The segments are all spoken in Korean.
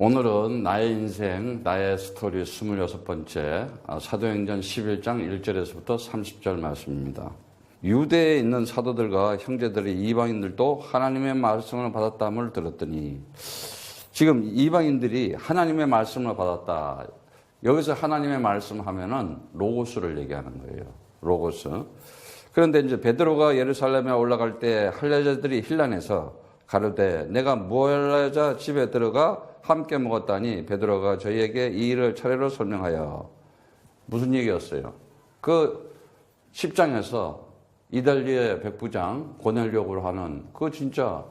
오늘은 나의 인생, 나의 스토리 26번째 사도행전 11장 1절에서부터 30절 말씀입니다. 유대에 있는 사도들과 형제들이 이방인들도 하나님의 말씀을 받았다함을 들었더니, 지금 이방인들이 하나님의 말씀을 받았다. 여기서 하나님의 말씀 하면은 로고스를 얘기하는 거예요. 로고스. 그런데 이제 베드로가 예루살렘에 올라갈 때 할례자들이 힐난해서 가로되 내가 무할례자 집에 들어가 함께 먹었다니 베드로가 저희에게 이 일을 차례로 설명하여. 무슨 얘기였어요? 그 10장에서 이달리의 백부장 고넬료로 하는 그 진짜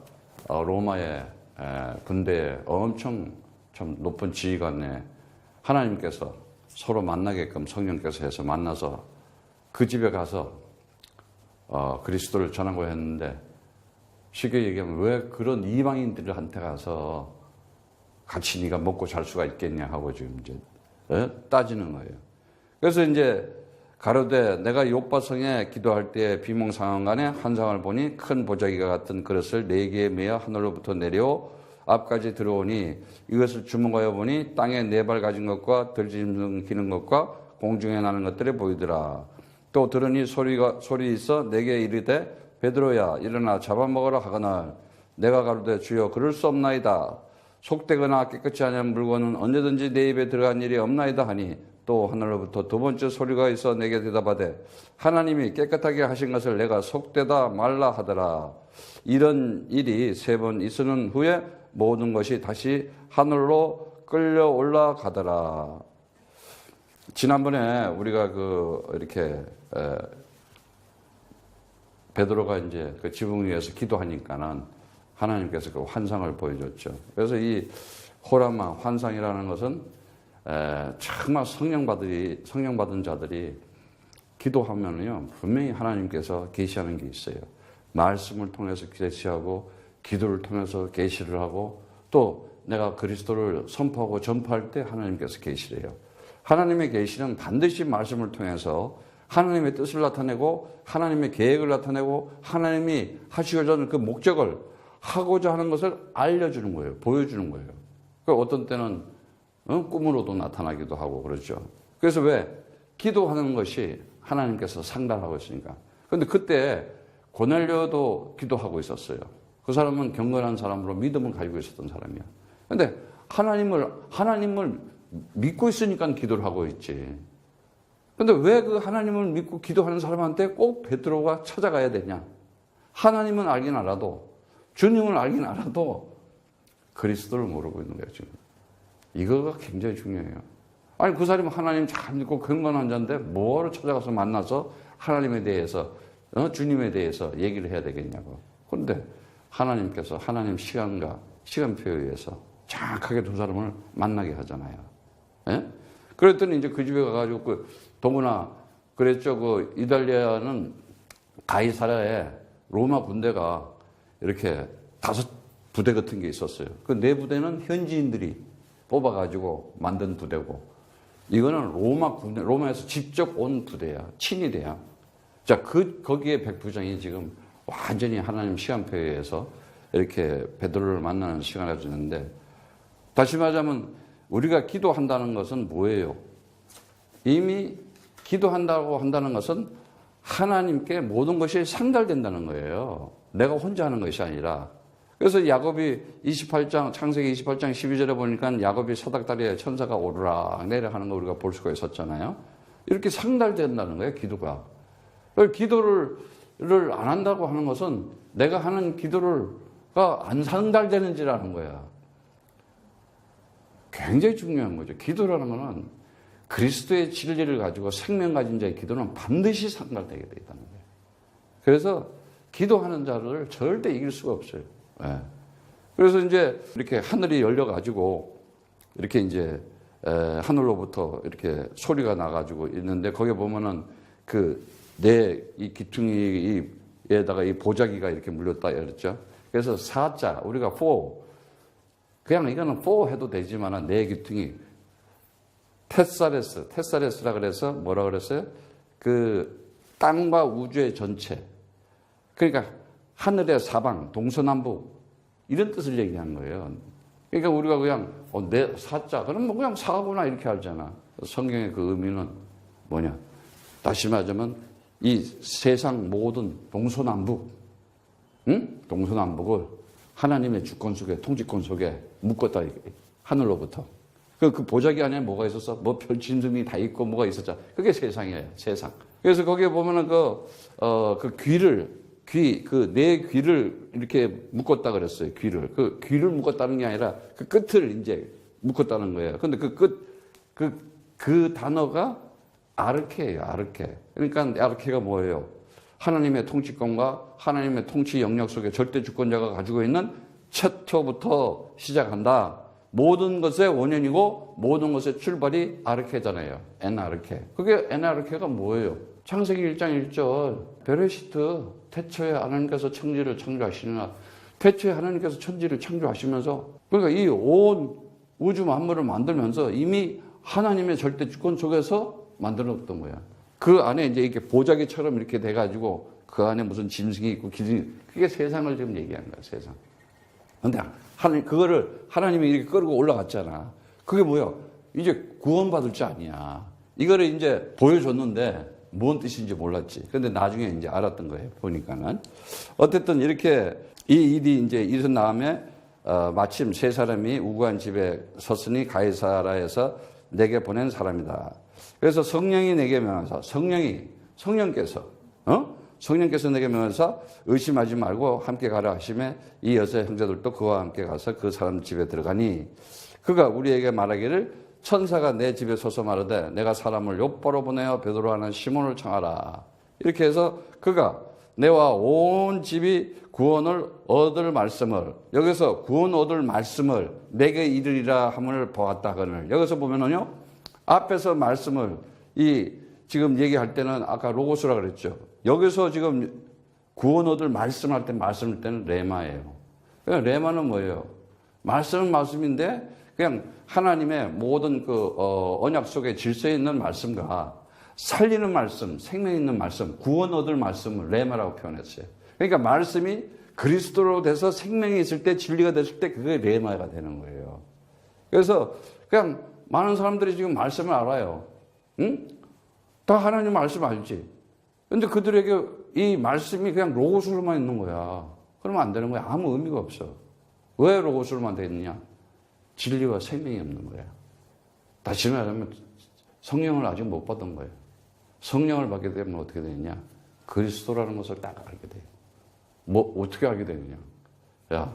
로마의 군대에 엄청 참 높은 지휘관에 하나님께서 서로 만나게끔 성령께서 해서 만나서 그 집에 가서 그리스도를 전하고 했는데, 쉽게 얘기하면 왜 그런 이방인들한테 가서 같이 네가 먹고 잘 수가 있겠냐 하고 지금 이제 따지는 거예요. 그래서 이제 가로되 내가 요바성에 기도할 때 비몽사몽간에 환상을 보니 큰 보자기가 같은 그릇을 4개에 메어 하늘로부터 내려 앞까지 들어오니 이것을 주목하여 보니 땅에 4발 가진 것과 들짐승 기는 것과 공중에 나는 것들이 보이더라. 또 들으니 소리 있어 내게 이르되 베드로야 일어나 잡아먹으라 하거늘 내가 가로되 주여 그럴 수 없나이다. 속되거나 깨끗이 하는 물건은 언제든지 내 입에 들어간 일이 없나이다 하니 또 하늘로부터 두 번째 소리가 있어 내게 대답하되 하나님이 깨끗하게 하신 것을 내가 속되다 말라 하더라. 이런 일이 3번 있으는 후에 모든 것이 다시 하늘로 끌려 올라가더라. 지난번에 우리가 이렇게 베드로가 이제 그 지붕 위에서 기도하니까는 하나님께서 그 환상을 보여줬죠. 그래서 이 호라마 환상이라는 것은 정말 성령 받은 자들이 기도하면요 분명히 하나님께서 계시하는 게 있어요. 말씀을 통해서 계시하고 기도를 통해서 계시를 하고 또 내가 그리스도를 선포하고 전파할 때 하나님께서 계시를 해요. 하나님의 계시는 반드시 말씀을 통해서 하나님의 뜻을 나타내고 하나님의 계획을 나타내고 하나님이 하시고자 하는 그 목적을 하고자 하는 것을 알려주는 거예요. 보여주는 거예요. 그러니까 어떤 때는 꿈으로도 나타나기도 하고 그렇죠. 그래서 왜? 기도하는 것이 하나님께서 상달하고 있으니까. 그런데 그때 고넬료도 기도하고 있었어요. 그 사람은 경건한 사람으로 믿음을 가지고 있었던 사람이야. 그런데 하나님을 믿고 있으니까 기도를 하고 있지. 그런데 왜 그 하나님을 믿고 기도하는 사람한테 꼭 베드로가 찾아가야 되냐? 하나님은 알긴 알아도, 주님을 알긴 알아도 그리스도를 모르고 있는 거예요, 지금. 이거가 굉장히 중요해요. 아니, 그 사람은 하나님 잘 믿고 경건한 자인데 뭐하러 찾아가서 만나서 하나님에 대해서, 주님에 대해서 얘기를 해야 되겠냐고. 그런데 하나님께서 하나님 시간표에 의해서 정확하게 두 사람을 만나게 하잖아요. 예? 그랬더니 이제 그 집에 가가지고 더구나 그랬죠. 이달리아는 가이사랴에 로마 군대가 이렇게 5 부대 같은 게 있었어요. 그 4부대는 현지인들이 뽑아가지고 만든 부대고, 이거는 로마에서 직접 온 부대야. 친위대야. 자, 거기에 백부장이 지금 완전히 하나님 시간표에 의해서 이렇게 베드로를 만나는 시간을 주는데, 다시 말하자면 우리가 기도한다는 것은 뭐예요? 이미 기도한다고 한다는 것은 하나님께 모든 것이 상달된다는 거예요. 내가 혼자 하는 것이 아니라. 그래서 야곱이 28장, 창세기 28장 12절에 보니까 야곱이 사닥다리에 천사가 오르락 내리락 하는 거 우리가 볼 수가 있었잖아요. 이렇게 상달된다는 거예요, 기도가. 기도를 안 한다고 하는 것은 내가 하는 기도가 안 상달되는지라는 거야. 굉장히 중요한 거죠. 기도라는 거는 그리스도의 진리를 가지고 생명 가진 자의 기도는 반드시 상달되게 되어 있다는 거예요. 그래서 기도하는 자를 절대 이길 수가 없어요. 네. 그래서 이제 이렇게 하늘이 열려가지고 이렇게 이제 하늘로부터 이렇게 소리가 나가지고 있는데, 거기에 보면은 이 기퉁이에다가 이 보자기가 이렇게 물렸다 그랬죠. 그래서 4자, 우리가 4, 그냥 이거는 4 해도 되지만 네 기퉁이 테사레스라 그래서 뭐라 그랬어요? 그 땅과 우주의 전체, 그러니까 하늘의 사방, 동서남북 이런 뜻을 얘기하는 거예요. 그러니까 우리가 그냥 내 사자 그럼 뭐 그냥 사구나 이렇게 알잖아. 성경의 그 의미는 뭐냐? 다시 말하자면 이 세상 모든 동서남북, 동서남북을 하나님의 주권 속에 통치권 속에 묶었다. 하늘로부터. 그 보자기 안에 뭐가 있었어? 뭐 별짐승이 다 있고 뭐가 있었자. 그게 세상이에요. 세상. 그래서 거기에 보면은 내 귀를 이렇게 묶었다 그랬어요. 그 귀를 묶었다는 게 아니라 그 끝을 이제 묶었다는 거예요. 근데 그 단어가 아르케예요. 아르케. 그러니까 아르케가 뭐예요? 하나님의 통치권과 하나님의 통치 영역 속에 절대 주권자가 가지고 있는 첫頭부터 시작한다. 모든 것의 원인이고 모든 것의 출발이 아르케잖아요. 엔아르케. 그게 엔아르케가 뭐예요? 창세기 1장 1절 베레시트 태초에 하나님께서 천지를 창조하시느라 태초에 하나님께서 천지를 창조하시면서 그러니까 이 온 우주 만물을 만들면서 이미 하나님의 절대 주권 속에서 만들어놨던 거야. 그 안에 이제 이렇게 보자기처럼 이렇게 돼가지고 그 안에 무슨 짐승이 있고 기둥이 그게 세상을 지금 얘기하는 거야. 세상. 근데 그거를 하나님이 이렇게 끌고 올라갔잖아. 그게 뭐야? 이제 구원받을 줄 아니야. 이거를 이제 보여줬는데 뭔 뜻인지 몰랐지. 근데 나중에 이제 알았던 거예요. 보니까는. 어쨌든 이렇게 이 일이 이제 일어난 다음에 마침 세 사람이 우구한 집에 섰으니 가이사라에서 내게 보낸 사람이다. 그래서 성령이 내게 명하사 성령께서 내게 명하사 의심하지 말고 함께 가라 하시매 이 여자의 형제들도 그와 함께 가서 그 사람 집에 들어가니 그가 우리에게 말하기를 천사가 내 집에 서서 말하되 내가 사람을 욥보로 보내어 베드로 하는 시몬을 청하라. 이렇게 해서 그가 내와 온 집이 구원을 얻을 말씀을 여기서 구원 얻을 말씀을 내게 이르리라 함을 보았다 하거늘. 여기서 보면은요 앞에서 말씀을 지금 얘기할 때는 아까 로고스라 그랬죠. 여기서 지금 구원 얻을 말씀할 때는 레마예요. 그러니까 레마는 뭐예요? 말씀은 말씀인데 그냥 하나님의 모든 언약 속에 질서에 있는 말씀과 살리는 말씀, 생명 있는 말씀, 구원 얻을 말씀을 레마라고 표현했어요. 그러니까 말씀이 그리스도로 돼서 생명이 있을 때 진리가 됐을 때 그게 레마가 되는 거예요. 그래서 그냥 많은 사람들이 지금 말씀을 알아요. 응? 다 하나님 말씀 알지. 근데 그들에게 이 말씀이 그냥 로고스로만 있는 거야. 그러면 안 되는 거야. 아무 의미가 없어. 왜 로고스로만 돼 있느냐? 진리와 생명이 없는 거야. 다시 말하면 성령을 아직 못 받은 거예요. 성령을 받게 되면 어떻게 되느냐? 그리스도라는 것을 딱 알게 돼요. 어떻게 알게 되느냐? 야,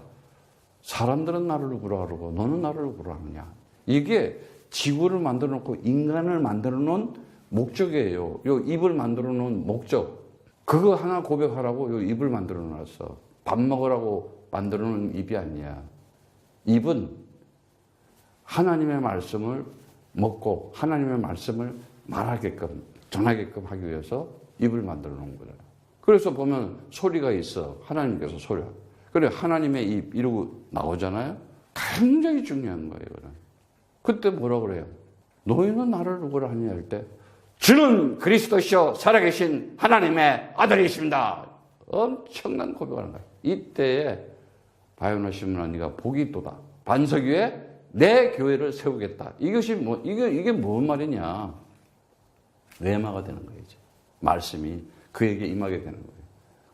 사람들은 나를 누구라 그러고 너는 나를 누구라 하느냐? 이게 지구를 만들어 놓고 인간을 만들어 놓은 목적이에요. 요 입을 만들어 놓은 목적. 그거 하나 고백하라고 요 입을 만들어 놨어. 밥 먹으라고 만들어 놓은 입이 아니야. 입은 하나님의 말씀을 먹고 하나님의 말씀을 말하게끔 전하게끔 하기 위해서 입을 만들어 놓은 거예요. 그래서 보면 소리가 있어. 하나님께서 소리. 그래 하나님의 입 이러고 나오잖아요. 굉장히 중요한 거예요. 이거는. 그때 뭐라 그래요? 너희는 나를 누구라 하냐 할 때 주는 그리스도시요 살아계신 하나님의 아들이십니다. 엄청난 고백을 하는 거예요. 이때에 바요나 시몬아 네가 복이 있도다. 반석 위에 내 교회를 세우겠다. 이게 뭔 말이냐? 레마가 되는 거예요. 이제. 말씀이 그에게 임하게 되는 거예요.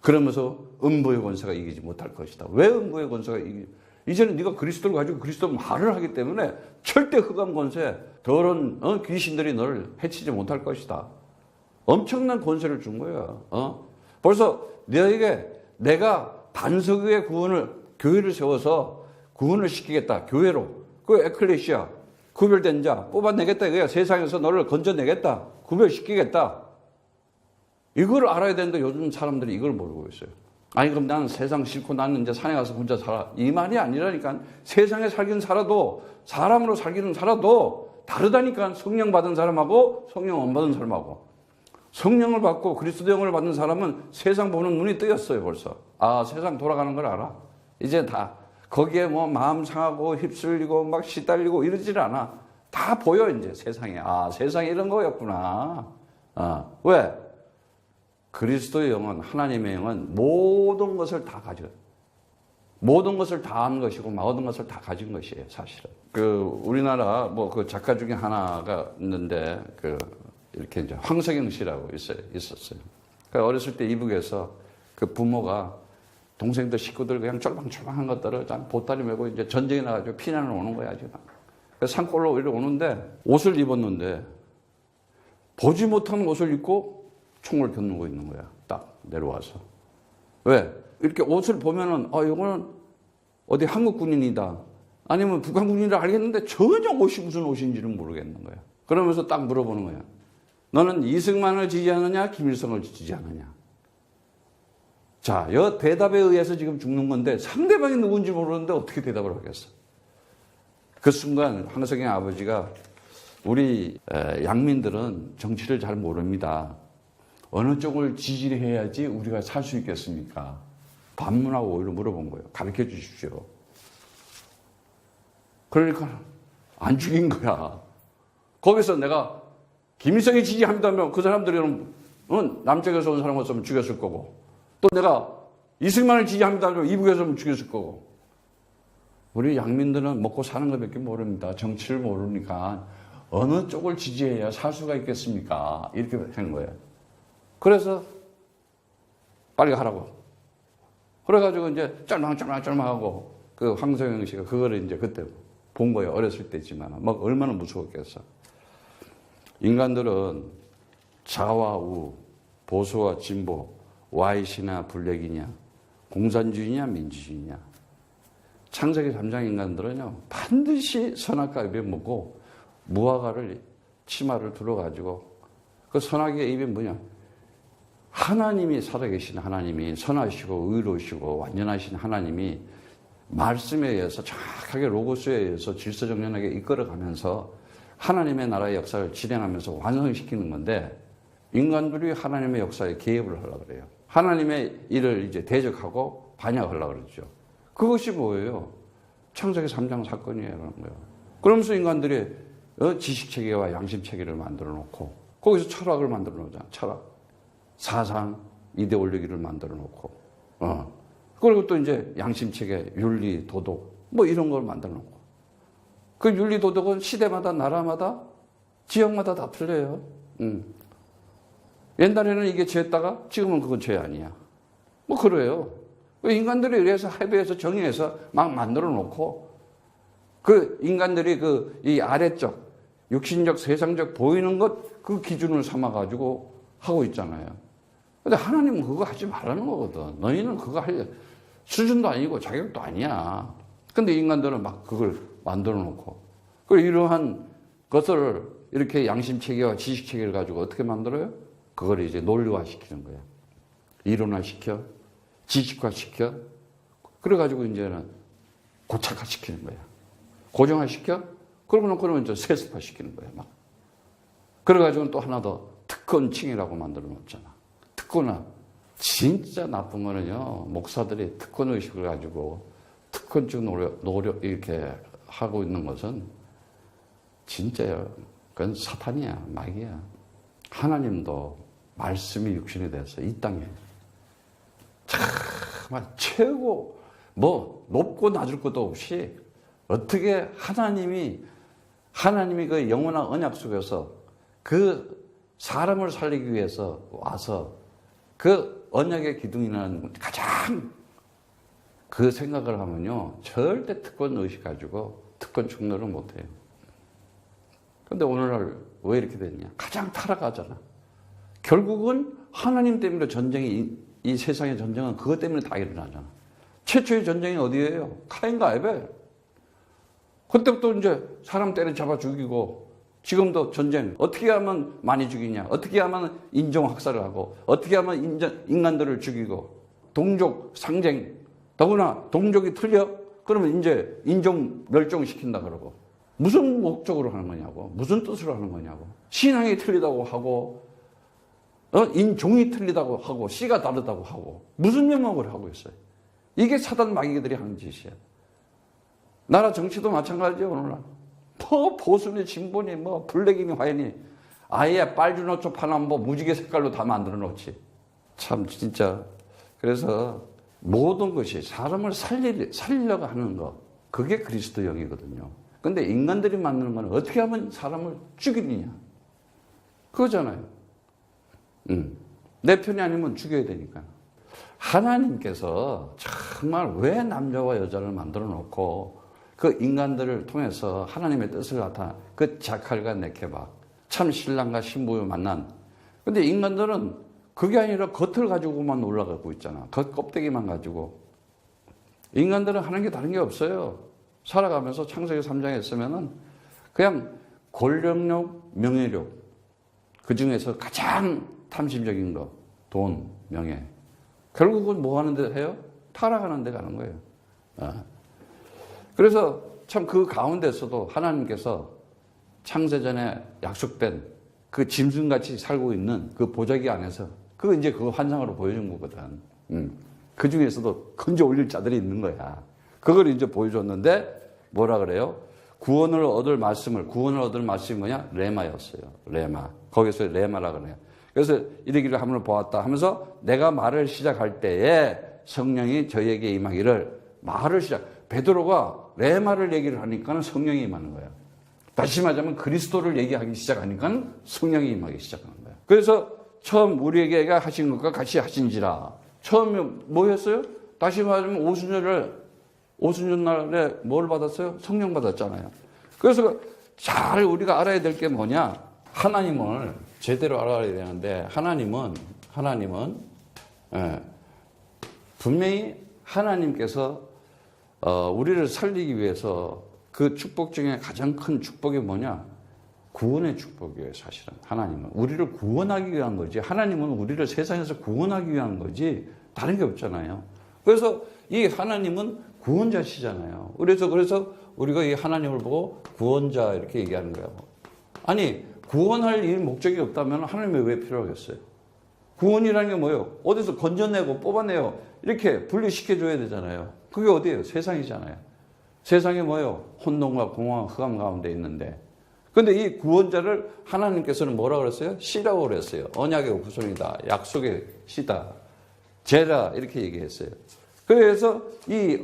그러면서 음부의 권세가 이기지 못할 것이다. 왜 음부의 권세가 이제는 네가 그리스도를 가지고 그리스도 말을 하기 때문에 절대 흑암 권세, 더러운 귀신들이 너를 해치지 못할 것이다. 엄청난 권세를 준 거야. 벌써 너에게 내가 반석 위에 교회를 세워서 구원을 시키겠다. 교회로. 그 에클레시아, 구별된 자 뽑아내겠다. 이거야. 세상에서 너를 건져내겠다. 구별시키겠다. 이걸 알아야 되는데 요즘 사람들이 이걸 모르고 있어요. 아니 그럼 나는 세상 싫고 나는 이제 산에 가서 혼자 살아. 이 말이 아니라니까. 세상에 살긴 살아도 사람으로 살기는 살아도 다르다니까. 성령 받은 사람하고 성령 안 받은 사람하고. 성령을 받고 그리스도 영을 받는 사람은 세상 보는 눈이 뜨였어요 벌써. 아 세상 돌아가는 걸 알아. 이제 다 거기에 뭐 마음 상하고 휩쓸리고 막 시달리고 이러질 않아. 다 보여 이제 세상에. 아 세상에 이런 거였구나. 왜? 그리스도의 영은 하나님의 영은 모든 것을 다 가져. 모든 것을 다 아는 것이고 모든 것을 다 가진 것이에요, 사실은. 우리나라 그 작가 중에 하나가 있는데 이렇게 이제 황석영 씨라고 있었어요. 어렸을 때 이북에서 그 부모가 동생들 식구들 그냥 쫄방쫄방한 것들을 보따리 메고 이제 전쟁에 나가지고 피난을 오는 거야, 지금. 산골로 이렇게 오는데 옷을 입었는데 보지 못한 옷을 입고 총을 겨누고 있는 거야. 딱 내려와서. 왜? 이렇게 옷을 보면은 이거는 어디 한국 군인이다. 아니면 북한 군인이라 알겠는데 전혀 옷이 무슨 옷인지는 모르겠는 거야. 그러면서 딱 물어보는 거야. 너는 이승만을 지지하느냐, 김일성을 지지하느냐? 자, 이 대답에 의해서 지금 죽는 건데 상대방이 누군지 모르는데 어떻게 대답을 하겠어? 그 순간 황석영 아버지가 우리 양민들은 정치를 잘 모릅니다. 어느 쪽을 지지를 해야지 우리가 살 수 있겠습니까? 반문하고 오히려 물어본 거예요. 가르쳐 주십시오. 그러니까 안 죽인 거야. 거기서 내가 김일성이 지지합니다면 그 사람들은 남쪽에서 온 사람으로서는 죽였을 거고, 또 내가 이승만을 지지합니다면 이북에서 죽였을 거고. 우리 양민들은 먹고 사는 것밖에 모릅니다. 정치를 모르니까 어느 쪽을 지지해야 살 수가 있겠습니까? 이렇게 한 거예요. 그래서 빨리 하라고. 그래가지고 이제 짤망하고 그 황석영 씨가 그거를 이제 그때 본 거예요. 어렸을 때지만 얼마나 무서웠겠어. 인간들은 좌와 우, 보수와 진보, 와이시나 블랙이냐, 공산주의냐, 민주주의냐. 창세기 3장 인간들은요, 반드시 선악과 입에 먹고 무화과를 치마를 둘러가지고 그 선악의 입이 뭐냐? 하나님이 살아계신 하나님이 선하시고 의로우시고 완전하신 하나님이 말씀에 의해서 정확하게 로고스에 의해서 질서정연하게 이끌어가면서 하나님의 나라의 역사를 진행하면서 완성시키는 건데 인간들이 하나님의 역사에 개입을 하려고 그래요. 하나님의 일을 이제 대적하고 반역하려고 그러죠. 그것이 뭐예요? 창세기 3장 사건이에요. 거예요. 그러면서 인간들이 지식체계와 양심체계를 만들어 놓고 거기서 철학을 만들어 놓잖아. 철학. 사상, 이데올로기를 만들어 놓고 그리고 또 이제 양심체계, 윤리, 도덕 이런 걸 만들어 놓고 그 윤리, 도덕은 시대마다 나라마다 지역마다 다 틀려요. 옛날에는 이게 죄다가 지금은 그건 죄 아니야. 그래요. 인간들이 이래서 합의해서 정의해서 막 만들어 놓고 그 인간들이 이 아래쪽 육신적 세상적 보이는 것 그 기준을 삼아 가지고 하고 있잖아요. 근데 하나님은 그거 하지 말라는 거거든. 너희는 그거 할 수준도 아니고 자격도 아니야. 근데 인간들은 막 그걸 만들어 놓고 그리고 이러한 것을 이렇게 양심체계와 지식체계를 가지고 어떻게 만들어요? 그걸 이제 논리화 시키는 거야. 이론화 시켜, 지식화 시켜, 그래가지고 이제는 고착화 시키는 거야. 고정화 시켜, 그러면 이제 세습화 시키는 거야. 막. 그래가지고 또 하나 더 특권층이라고 만들어 놓잖아. 특권화. 진짜 나쁜 거는요, 목사들이 특권 의식을 가지고 특권층 노력 이렇게 하고 있는 것은 진짜요. 그건 사탄이야, 마귀야. 하나님도 말씀이 육신이 돼서 이 땅에 정말 최고 높고 낮을 것도 없이 어떻게 하나님이 그 영원한 언약 속에서 그 사람을 살리기 위해서 와서 그 언약의 기둥이라는 가장 그 생각을 하면요 절대 특권 의식 가지고 특권 충돌을 못해요. 그런데 오늘날 왜 이렇게 됐냐? 가장 타락하잖아. 결국은 하나님 때문에 전쟁이 이 세상의 전쟁은 그것 때문에 다 일어나잖아. 최초의 전쟁이 어디예요? 카인과 아벨. 그때부터 이제 사람 때려잡아 죽이고 지금도 전쟁 어떻게 하면 많이 죽이냐? 어떻게 하면 인종 학살을 하고 어떻게 하면 인간들을 죽이고 동족 상쟁 더구나 동족이 틀려? 그러면 이제 인종 멸종시킨다 그러고 무슨 목적으로 하는 거냐고 무슨 뜻으로 하는 거냐고 신앙이 틀리다고 하고 인종이 틀리다고 하고 씨가 다르다고 하고 무슨 명목을 하고 있어요. 이게 사단 마귀들이 하는 짓이야. 나라 정치도 마찬가지예요. 오늘날 보수니 진보니 블랙이니 화이니 아예 빨주노초 파남보 무지개 색깔로 다 만들어 놓지. 참 진짜 그래서 모든 것이 사람을 살리려고 하는 것, 그게 그리스도 영이거든요. 근데 인간들이 만드는 건 어떻게 하면 사람을 죽이느냐, 그거잖아요. 내 편이 아니면 죽여야 되니까. 하나님께서 정말 왜 남자와 여자를 만들어 놓고 그 인간들을 통해서 하나님의 뜻을 나타나, 그 자칼과 네케바, 참 신랑과 신부를 만난. 근데 인간들은 그게 아니라 겉을 가지고만 올라가고 있잖아. 겉 껍데기만 가지고. 인간들은 하는 게 다른 게 없어요. 살아가면서 창세기 3장에 있으면은 그냥 권력욕, 명예욕, 그 중에서 가장 탐심적인 거, 돈, 명예. 결국은 뭐 하는 데 해요? 타락하는 데 가는 거예요. 그래서 참 그 가운데서도 하나님께서 창세전에 약속된 그 짐승같이 살고 있는 그 보자기 안에서 그거 이제 그 환상으로 보여준 거거든. 그 중에서도 건져 올릴 자들이 있는 거야. 그걸 이제 보여줬는데 뭐라 그래요? 구원을 얻을 말씀이 뭐냐? 레마였어요. 레마. 거기서 레마라 그래요. 그래서 이르기를 하늘을 보았다 하면서 내가 말을 시작할 때에 성령이 저희에게 임하기를 말을 베드로가 레마를 얘기를 하니까 성령이 임하는 거예요. 다시 말하자면 그리스도를 얘기하기 시작하니까 성령이 임하기 시작하는 거예요. 그래서 처음 우리에게 하신 것과 같이 하신지라. 처음에 뭐였어요? 다시 말하자면 오순절날에 뭘 받았어요? 성령 받았잖아요. 그래서 잘 우리가 알아야 될 게 뭐냐? 하나님을 제대로 알아야 되는데 하나님은 분명히 하나님께서 우리를 살리기 위해서 그 축복 중에 가장 큰 축복이 뭐냐? 구원의 축복이에요. 사실은 하나님은 우리를 구원하기 위한 거지, 하나님은 우리를 세상에서 구원하기 위한 거지 다른 게 없잖아요. 그래서 이 하나님은 구원자시잖아요. 그래서 우리가 이 하나님을 보고 구원자 이렇게 얘기하는 거예요. 아니, 구원할 이 목적이 없다면 하나님이 왜 필요하겠어요? 구원이라는 게 뭐예요? 어디서 건져내고 뽑아내요 이렇게 분리시켜줘야 되잖아요. 그게 어디예요? 세상이잖아요. 세상에 뭐예요? 혼돈과 공허와 흑암 가운데 있는데, 근데 이 구원자를 하나님께서는 뭐라 그랬어요? 씨라고 그랬어요. 언약의 후손이다, 약속의 씨다, 제라 이렇게 얘기했어요. 그래서 이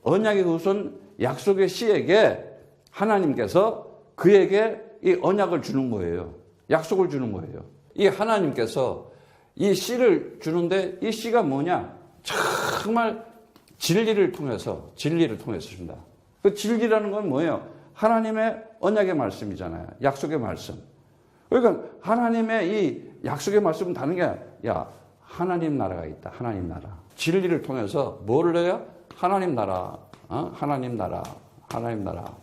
언약의 후손, 약속의 씨에게 하나님께서 그에게 이 언약을 주는 거예요. 약속을 주는 거예요. 이 하나님께서 이 씨를 주는데 이 씨가 뭐냐? 정말 진리를 통해서 줍니다. 그 진리라는 건 뭐예요? 하나님의 언약의 말씀이잖아요. 약속의 말씀. 그러니까 하나님의 이 약속의 말씀은 다른 게 아니라, 야, 하나님 나라가 있다. 하나님 나라. 진리를 통해서 뭐를 해요? 하나님 나라. 하나님 나라. 하나님 나라.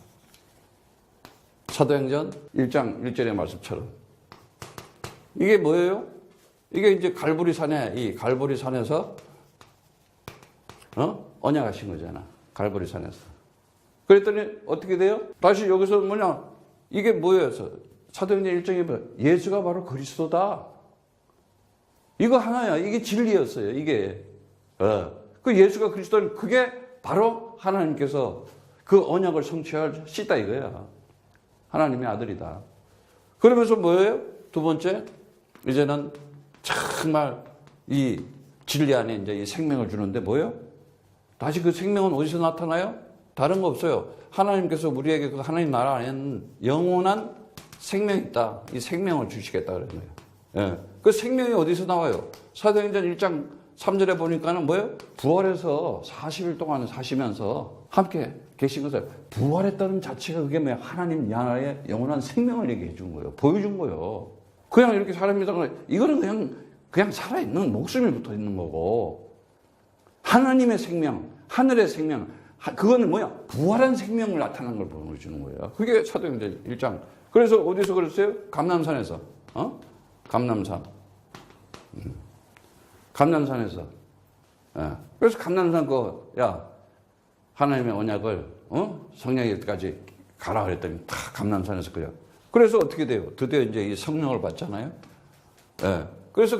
사도행전 1장 1절의 말씀처럼. 이게 뭐예요? 이게 이제 갈보리산에, 이 갈보리산에서 언약하신 거잖아. 갈보리산에서. 그랬더니 어떻게 돼요? 다시 여기서 뭐냐? 이게 뭐예요? 사도행전 1장에 보면 예수가 바로 그리스도다. 이거 하나야. 이게 진리였어요. 이게. 그 예수가 그리스도는 그게 바로 하나님께서 그 언약을 성취할 씨다 이거야. 하나님의 아들이다. 그러면서 뭐예요? 두 번째, 이제는 정말 이 진리 안에 이제 이 생명을 주는데 뭐예요? 다시 그 생명은 어디서 나타나요? 다른 거 없어요. 하나님께서 우리에게 그 하나님 나라 안에는 영원한 생명이 있다. 이 생명을 주시겠다 그런 거예요. 예. 그 생명이 어디서 나와요? 사도행전 1장 3절에 보니까는 뭐예요? 부활해서 40일 동안 사시면서 함께 계신 것을, 부활했다는 자체가 그게 뭐야? 하나님 나라의 영원한 생명을 얘기해 준 거예요. 보여준 거예요. 그냥 이렇게 사람이 이거는 그냥 살아있는 목숨이 붙어 있는 거고, 하나님의 생명, 하늘의 생명, 그거는 뭐야? 부활한 생명을 나타난 걸 보여주는 거예요. 그게 사도행전 1장. 그래서 어디서 그랬어요? 감람산에서. 감람산. 감람산에서. 그래서 감람산 하나님의 언약을, 성령에까지 가라 그랬더니 다 감람산에서 그래요. 그래서 어떻게 돼요? 드디어 이제 이 성령을 받잖아요. 그래서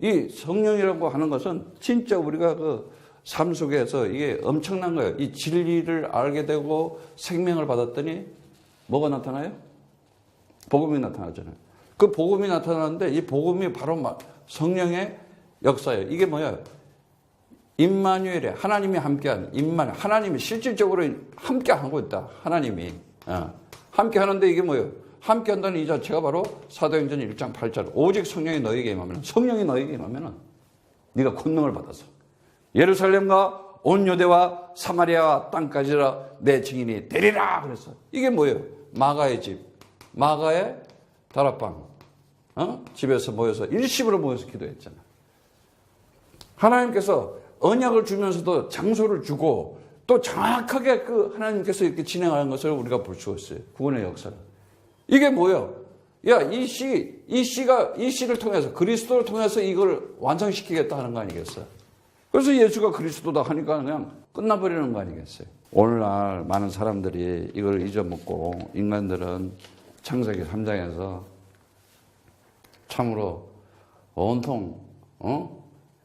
이 성령이라고 하는 것은 진짜 우리가 삶 속에서 이게 엄청난 거예요. 이 진리를 알게 되고 생명을 받았더니 뭐가 나타나요? 복음이 나타나잖아요. 그 복음이 나타나는데 이 복음이 바로 성령의 역사예요. 이게 뭐야? 임마누엘에 하나님이 함께한 하나님이 실질적으로 함께하고 있다. 하나님이 함께하는데 이게 뭐예요? 함께한다는 이 자체가 바로 사도행전 1장 8절 오직 성령이 너에게 임하면 네가 권능을 받아서 예루살렘과 온 유대와 사마리아와 땅까지라 내 증인이 되리라. 그래서 이게 뭐예요? 마가의 집, 마가의 다락방 집에서 모여서 일심으로 모여서 기도했잖아. 하나님께서 언약을 주면서도 장소를 주고 또 정확하게 그 하나님께서 이렇게 진행하는 것을 우리가 볼 수 있어요. 구원의 역사를. 이게 뭐예요? 야, 이 씨를 통해서 그리스도를 통해서 이걸 완성시키겠다 하는 거 아니겠어요? 그래서 예수가 그리스도다 하니까 그냥 끝나버리는 거 아니겠어요? 오늘날 많은 사람들이 이걸 잊어먹고 인간들은 창세기 3장에서 참으로 온통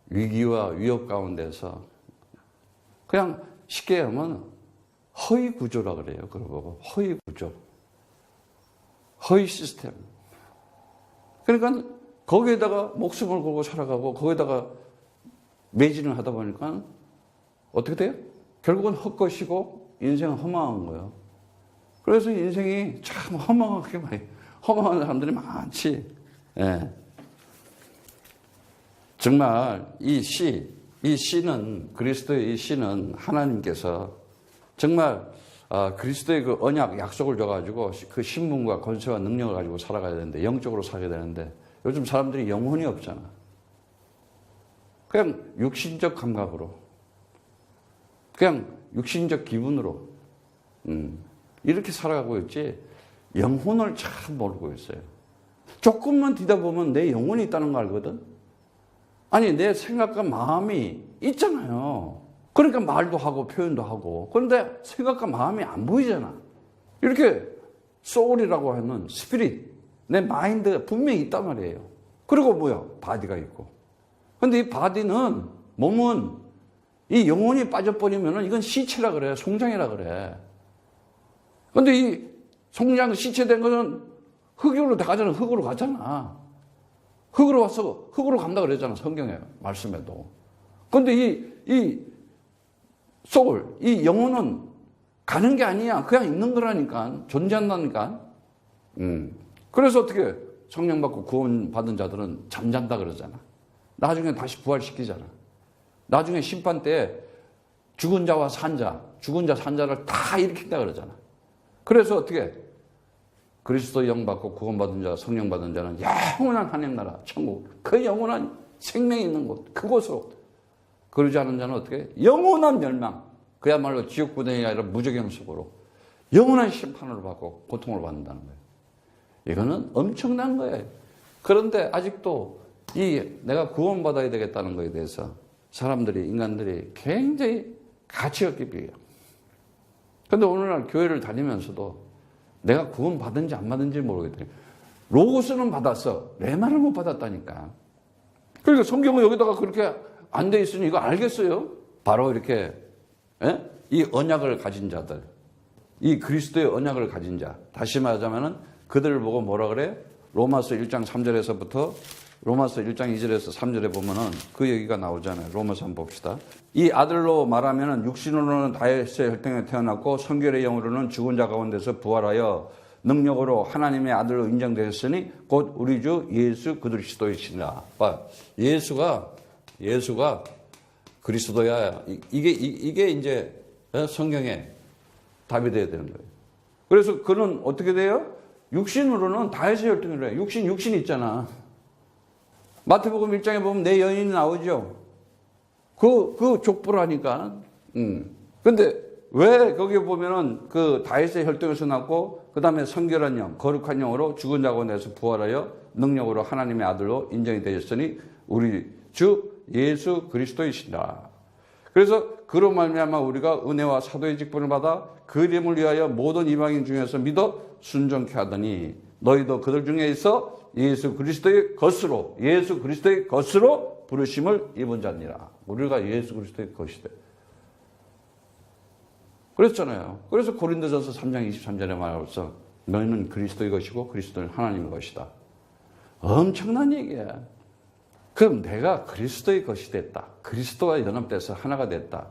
위기와 위협 가운데서 그냥 쉽게 하면 허위 구조라 그래요. 그걸 보고 허위 구조, 허위 시스템. 그러니까 거기에다가 목숨을 걸고 살아가고 거기에다가 매진을 하다 보니까 어떻게 돼요? 결국은 헛것이고 인생은 허망한 거예요. 그래서 인생이 참 허망한 사람들이 많지. 예. 정말 이 씨는 그리스도의 이 씨는 하나님께서 정말 그리스도의 그 언약 약속을 줘가지고 그 신분과 권세와 능력을 가지고 살아가야 되는데 영적으로 살아야 되는데 요즘 사람들이 영혼이 없잖아. 그냥 육신적 감각으로 그냥 육신적 기분으로 이렇게 살아가고 있지 영혼을 잘 모르고 있어요. 조금만 뒤다 보면 내 영혼이 있다는 거 알거든. 아니 내 생각과 마음이 있잖아요. 그러니까 말도 하고 표현도 하고 그런데 생각과 마음이 안 보이잖아. 이렇게 소울이라고 하는 스피릿 내 마인드가 분명히 있단 말이에요. 그리고 뭐야? 바디가 있고. 근데 이 바디는 몸은 이 영혼이 빠져버리면 이건 시체라 그래. 송장이라 그래. 근데 이 송장 시체된 거는 흙으로 가잖아. 흙으로 가잖아. 흙으로 와서 흙으로 간다 그랬잖아. 성경에 말씀에도. 근데 이 소울, 이 영혼은 가는 게 아니야. 그냥 있는 거라니까. 존재한다니까. 그래서 어떻게 성령 받고 구원 받은 자들은 잠잔다 그러잖아. 나중에 다시 부활시키잖아. 나중에 심판 때 죽은 자와 산 자를 다 일으킨다 그러잖아. 그래서 어떻게 그리스도 영 받고 구원 받은 자, 성령 받은 자는 영원한 하나님 나라, 천국, 그 영원한 생명이 있는 곳, 그곳으로. 그러지 않은 자는 어떻게? 영원한 멸망, 그야말로 지옥구덩이 아니라 무저경 속으로 영원한 심판을 받고 고통을 받는다는 거예요. 이거는 엄청난 거예요. 그런데 아직도 내가 구원받아야 되겠다는 거에 대해서 인간들이 굉장히 가치 없게 비해요. 그런데 오늘날 교회를 다니면서도 내가 구원받은지 안 받은지 모르겠더니 로고스는 받았어. 레마를 못 받았다니까. 그러니까 성경은 여기다가 그렇게 안 돼 있으니 이거 알겠어요? 바로 이렇게 이 언약을 가진 자들, 이 그리스도의 언약을 가진 자, 다시 말하자면은 그들을 보고 뭐라 그래? 로마서 1장 3절에서부터 로마서 1장 2절에서 3절에 보면은 그 얘기가 나오잖아요. 로마서 한번 봅시다. 이 아들로 말하면은 육신으로는 다윗의 혈통에 태어났고 성결의 영으로는 죽은 자 가운데서 부활하여 능력으로 하나님의 아들로 인정되었으니 곧 우리 주 예수 그리스도이시라. 예수가 그리스도야. 이게 이제 성경에 답이 돼야 되는 거예요. 그래서 그는 어떻게 돼요? 육신으로는 다윗의 혈통이라 해요. 육신 있잖아. 마태복음 1장에 보면 내 여인이 나오죠. 그 족보라니까. 근데 왜 거기 보면은 그 다윗의 혈통에서 났고 그 다음에 성결한 영, 거룩한 영으로 죽은 자 가운데서 부활하여 능력으로 하나님의 아들로 인정이 되었으니 우리 주 예수 그리스도이시라. 그래서 그로 말미암아 우리가 은혜와 사도의 직분을 받아 그 이름을 위하여 모든 이방인 중에서 믿어 순종케 하더니 너희도 그들 중에 있어 예수 그리스도의 것으로 부르심을 입은 자니라. 우리가 예수 그리스도의 것이다. 그랬잖아요. 그래서 고린도전서 3장 23절에 말하면서 너희는 그리스도의 것이고 그리스도는 하나님의 것이다. 엄청난 얘기야. 그럼 내가 그리스도의 것이 됐다. 그리스도와 연합돼서 하나가 됐다.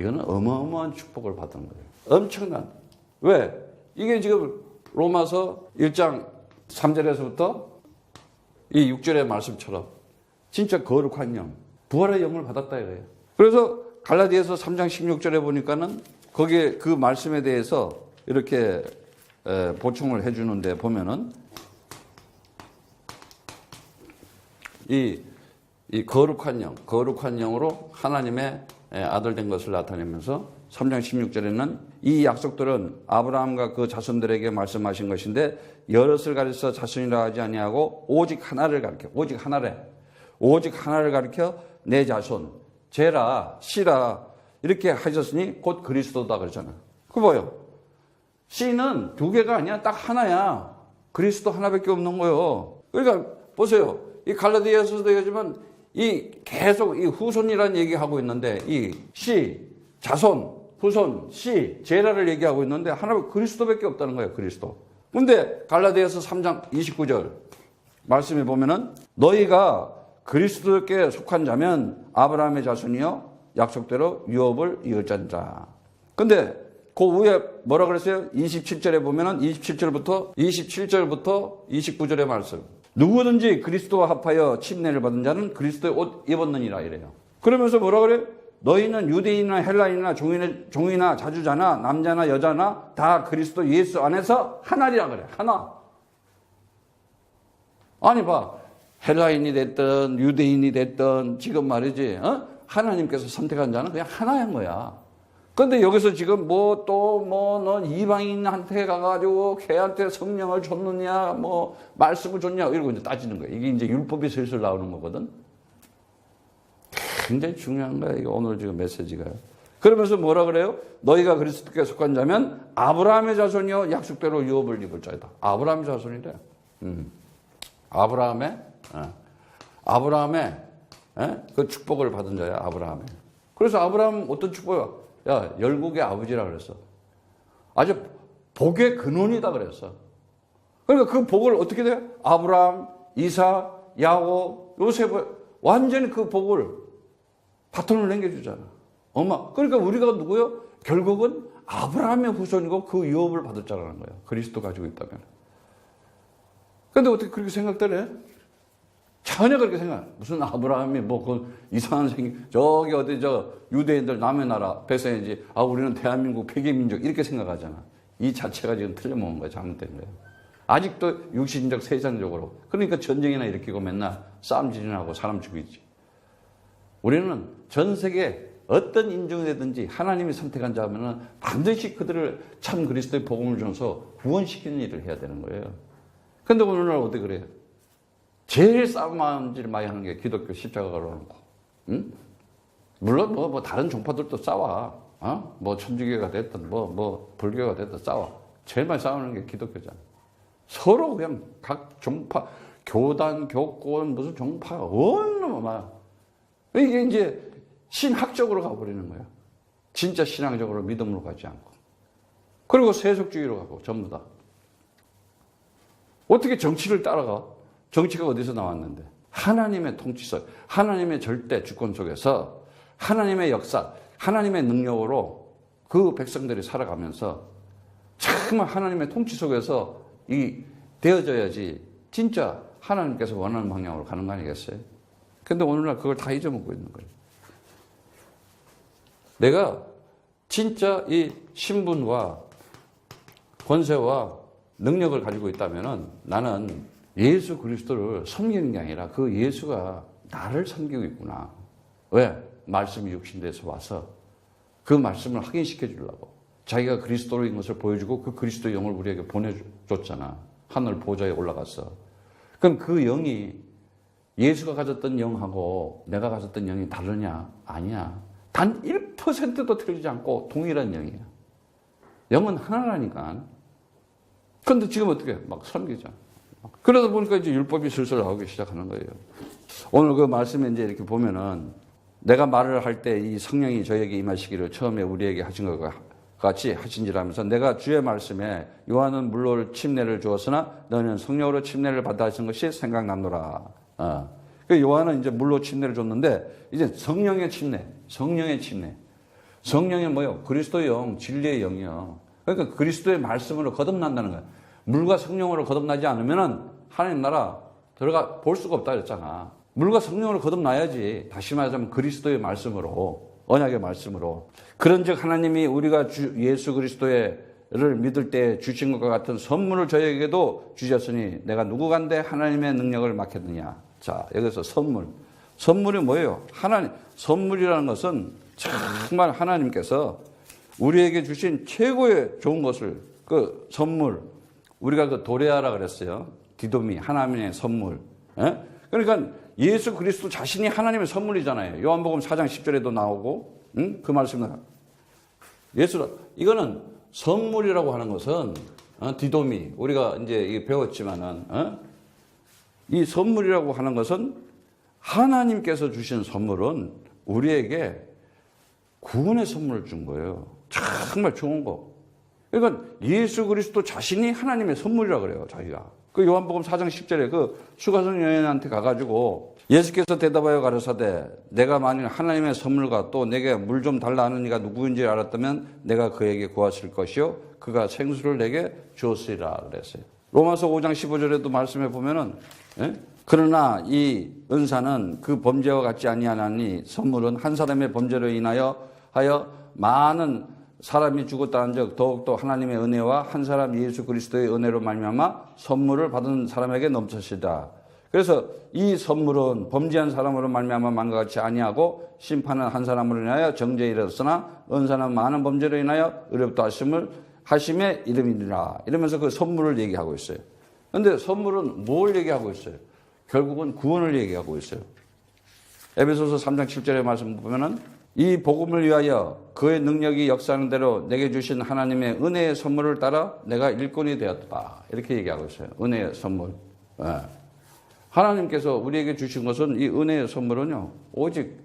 이거는 어마어마한 축복을 받은 거예요. 엄청난. 왜? 이게 지금 로마서 1장 3절에서부터 이 6절의 말씀처럼 진짜 거룩한 영, 부활의 영을 받았다 이거예요. 그래서 갈라디아서 3장 16절에 보니까는 거기에 그 말씀에 대해서 이렇게 보충을 해주는데 보면은 이 거룩한 영, 거룩한 영으로 하나님의 아들 된 것을 나타내면서 3장 16절에는 이 약속들은 아브라함과 그 자손들에게 말씀하신 것인데 여럿을 가리켜 자손이라 하지 아니하고 오직 하나를 가리켜, 오직 하나를 가리켜 내 자손, 제라, 씨라 이렇게 하셨으니 곧 그리스도다 그러잖아. 그거 뭐예요? 씨는 두 개가 아니야. 딱 하나야. 그리스도 하나밖에 없는 거예요. 그러니까 보세요. 이 갈라디아서도 얘기하지만 이 계속 이 후손이라는 얘기하고 있는데 이 씨, 자손, 후손, 씨, 제라를 얘기하고 있는데 하나 그리스도밖에 없다는 거예요. 그리스도. 근데 갈라디아서 3장 29절 말씀에 보면은 너희가 그리스도께 속한 자면 아브라함의 자손이요 약속대로 유업을 이을 자니라. 근데 그 위에 뭐라 그랬어요? 27절에 보면은 27절부터 29절의 말씀. 누구든지 그리스도와 합하여 침례를 받은 자는 그리스도의 옷 입었느니라 이래요. 그러면서 뭐라 그래요? 너희는 유대인이나 헬라인이나 종이나 자주자나 남자나 여자나 다 그리스도 예수 안에서 하나리라 그래. 하나. 아니 봐. 헬라인이 됐든 유대인이 됐든 지금 말이지. 하나님께서 선택한 자는 그냥 하나인 거야. 근데 여기서 지금 넌 이방인한테 가가지고 걔한테 성령을 줬느냐, 말씀을 줬냐, 이러고 이제 따지는 거야. 이게 이제 율법이 슬슬 나오는 거거든. 굉장히 중요한 거야. 이거 오늘 지금 메시지가. 그러면서 뭐라 그래요? 너희가 그리스도께 속한 자면 아브라함의 자손이요 약속대로 유업을 입을 자이다. 아브라함의 자손이래. 아브라함의 그 축복을 받은 자야. 아브라함의. 그래서 아브라함 어떤 축복이야? 야, 열국의 아버지라 그랬어. 아주 복의 근원이다 그랬어. 그러니까 그 복을 어떻게 돼요? 아브라함, 이삭, 야곱, 요셉 완전히 그 복을 바톤을 남겨주잖아. 그러니까 우리가 누구요? 결국은 아브라함의 후손이고 그 유업을 받을 자라는 거예요. 그리스도 가지고 있다면. 그런데 어떻게 그렇게 생각되네? 전혀 그렇게 생각. 무슨 아브라함이 그 이상한 저기 어디 유대인들 남의 나라 배세인지 우리는 대한민국 폐기민족 이렇게 생각하잖아. 이 자체가 지금 틀려먹은 거야. 잘못된 거예요. 아직도 육신적 세상적으로. 그러니까 전쟁이나 일으키고 맨날 싸움 지진하고 사람 죽이지. 우리는 전 세계 어떤 인종이든지 하나님이 선택한 자면은 반드시 그들을 참 그리스도의 복음을 줘서 구원시키는 일을 해야 되는 거예요. 근데 오늘날 어떻게 그래요? 제일 싸움질 많이 하는 게 기독교 십자가 걸어놓고, 응? 물론 다른 종파들도 싸워. 천주교가 됐든 불교가 됐든 싸워. 제일 많이 싸우는 게 기독교잖아. 서로 그냥 각 종파, 교단, 교권, 무슨 종파가 얼마나 이게 이제 신학적으로 가버리는 거야. 진짜 신앙적으로 믿음으로 가지 않고. 그리고 세속주의로 가고 전부 다. 어떻게 정치를 따라가? 정치가 어디서 나왔는데? 하나님의 통치 속, 하나님의 절대 주권 속에서 하나님의 역사, 하나님의 능력으로 그 백성들이 살아가면서 정말 하나님의 통치 속에서 되어져야지 진짜 하나님께서 원하는 방향으로 가는 거 아니겠어요? 근데 오늘날 그걸 다 잊어먹고 있는 거예요. 내가 진짜 이 신분과 권세와 능력을 가지고 있다면은 나는 예수 그리스도를 섬기는 게 아니라 그 예수가 나를 섬기고 있구나. 왜? 말씀이 육신돼서 와서 그 말씀을 확인시켜 주려고. 자기가 그리스도인 것을 보여주고 그 그리스도의 영을 우리에게 보내줬잖아. 하늘 보좌에 올라갔어. 그럼 그 영이 예수가 가졌던 영하고 내가 가졌던 영이 다르냐? 아니야. 단 1%도 틀리지 않고 동일한 영이야. 영은 하나라니까. 그런데 지금 어떻게 막 섬기자. 그러다 보니까 이제 율법이 슬슬 나오기 시작하는 거예요. 오늘 그 말씀에 이제 이렇게 보면은 내가 말을 할 때 이 성령이 저에게 임하시기를 처음에 우리에게 하신 것과 같이 하신지라면서 내가 주의 말씀에 요한은 물로 침례를 주었으나 너는 성령으로 침례를 받아 하신 것이 생각나노라. 그 요한은 이제 물로 침례를 줬는데 이제 성령의 침례, 성령의 침례. 성령이 뭐요? 그리스도의 영, 진리의 영이요. 그러니까 그리스도의 말씀으로 거듭난다는 거야. 물과 성령으로 거듭나지 않으면은 하나님 나라 들어가 볼 수가 없다 그랬잖아. 물과 성령으로 거듭나야지. 다시 말하자면 그리스도의 말씀으로, 언약의 말씀으로. 그런즉 하나님이 우리가 예수 그리스도를 믿을 때 주신 것과 같은 선물을 저에게도 주셨으니 내가 누구간데 하나님의 능력을 맡겠느냐. 자, 여기서 선물. 선물이 뭐예요? 하나님. 선물이라는 것은 정말 하나님께서 우리에게 주신 최고의 좋은 것을, 그 선물, 우리가 그 도레아라 그랬어요. 디도미, 하나님의 선물. 예? 그러니까 예수 그리스도 자신이 하나님의 선물이잖아요. 요한복음 4장 10절에도 나오고, 그 말씀은 이거는 선물이라고 하는 것은 디도미, 우리가 이제 배웠지만은 이 선물이라고 하는 것은 하나님께서 주신 선물은 우리에게 구원의 선물을 준 거예요. 정말 좋은 거. 그러니까 예수 그리스도 자신이 하나님의 선물이라고 그래요, 자기가. 그 요한복음 4장 10절에 그 수가성 여인한테 가가지고 예수께서 대답하여 가르사대 내가 만일 하나님의 선물과 또 내게 물 좀 달라 하는 이가 누구인지 알았다면 내가 그에게 구하실 것이요 그가 생수를 내게 주었으리라 그랬어요. 로마서 5장 15절에도 말씀해 보면은 그러나 이 은사는 그 범죄와 같지 아니하나니 선물은 한 사람의 범죄로 인하여 많은 사람이 죽었다는 적 더욱더 하나님의 은혜와 한 사람 예수 그리스도의 은혜로 말미암아 선물을 받은 사람에게 넘쳤으리라. 그래서 이 선물은 범죄한 사람으로 말미암아 만과 같이 아니하고 심판은 한 사람으로 인하여 정죄에 이르렀으나 은사는 많은 범죄로 인하여 의롭다 하심의 이름이니라. 이러면서 그 선물을 얘기하고 있어요. 그런데 선물은 뭘 얘기하고 있어요? 결국은 구원을 얘기하고 있어요. 에베소서 3장 7절의 말씀 보면은 이 복음을 위하여 그의 능력이 역사하는 대로 내게 주신 하나님의 은혜의 선물을 따라 내가 일꾼이 되었다. 이렇게 얘기하고 있어요. 은혜의 선물. 하나님께서 우리에게 주신 것은 이 은혜의 선물은요. 오직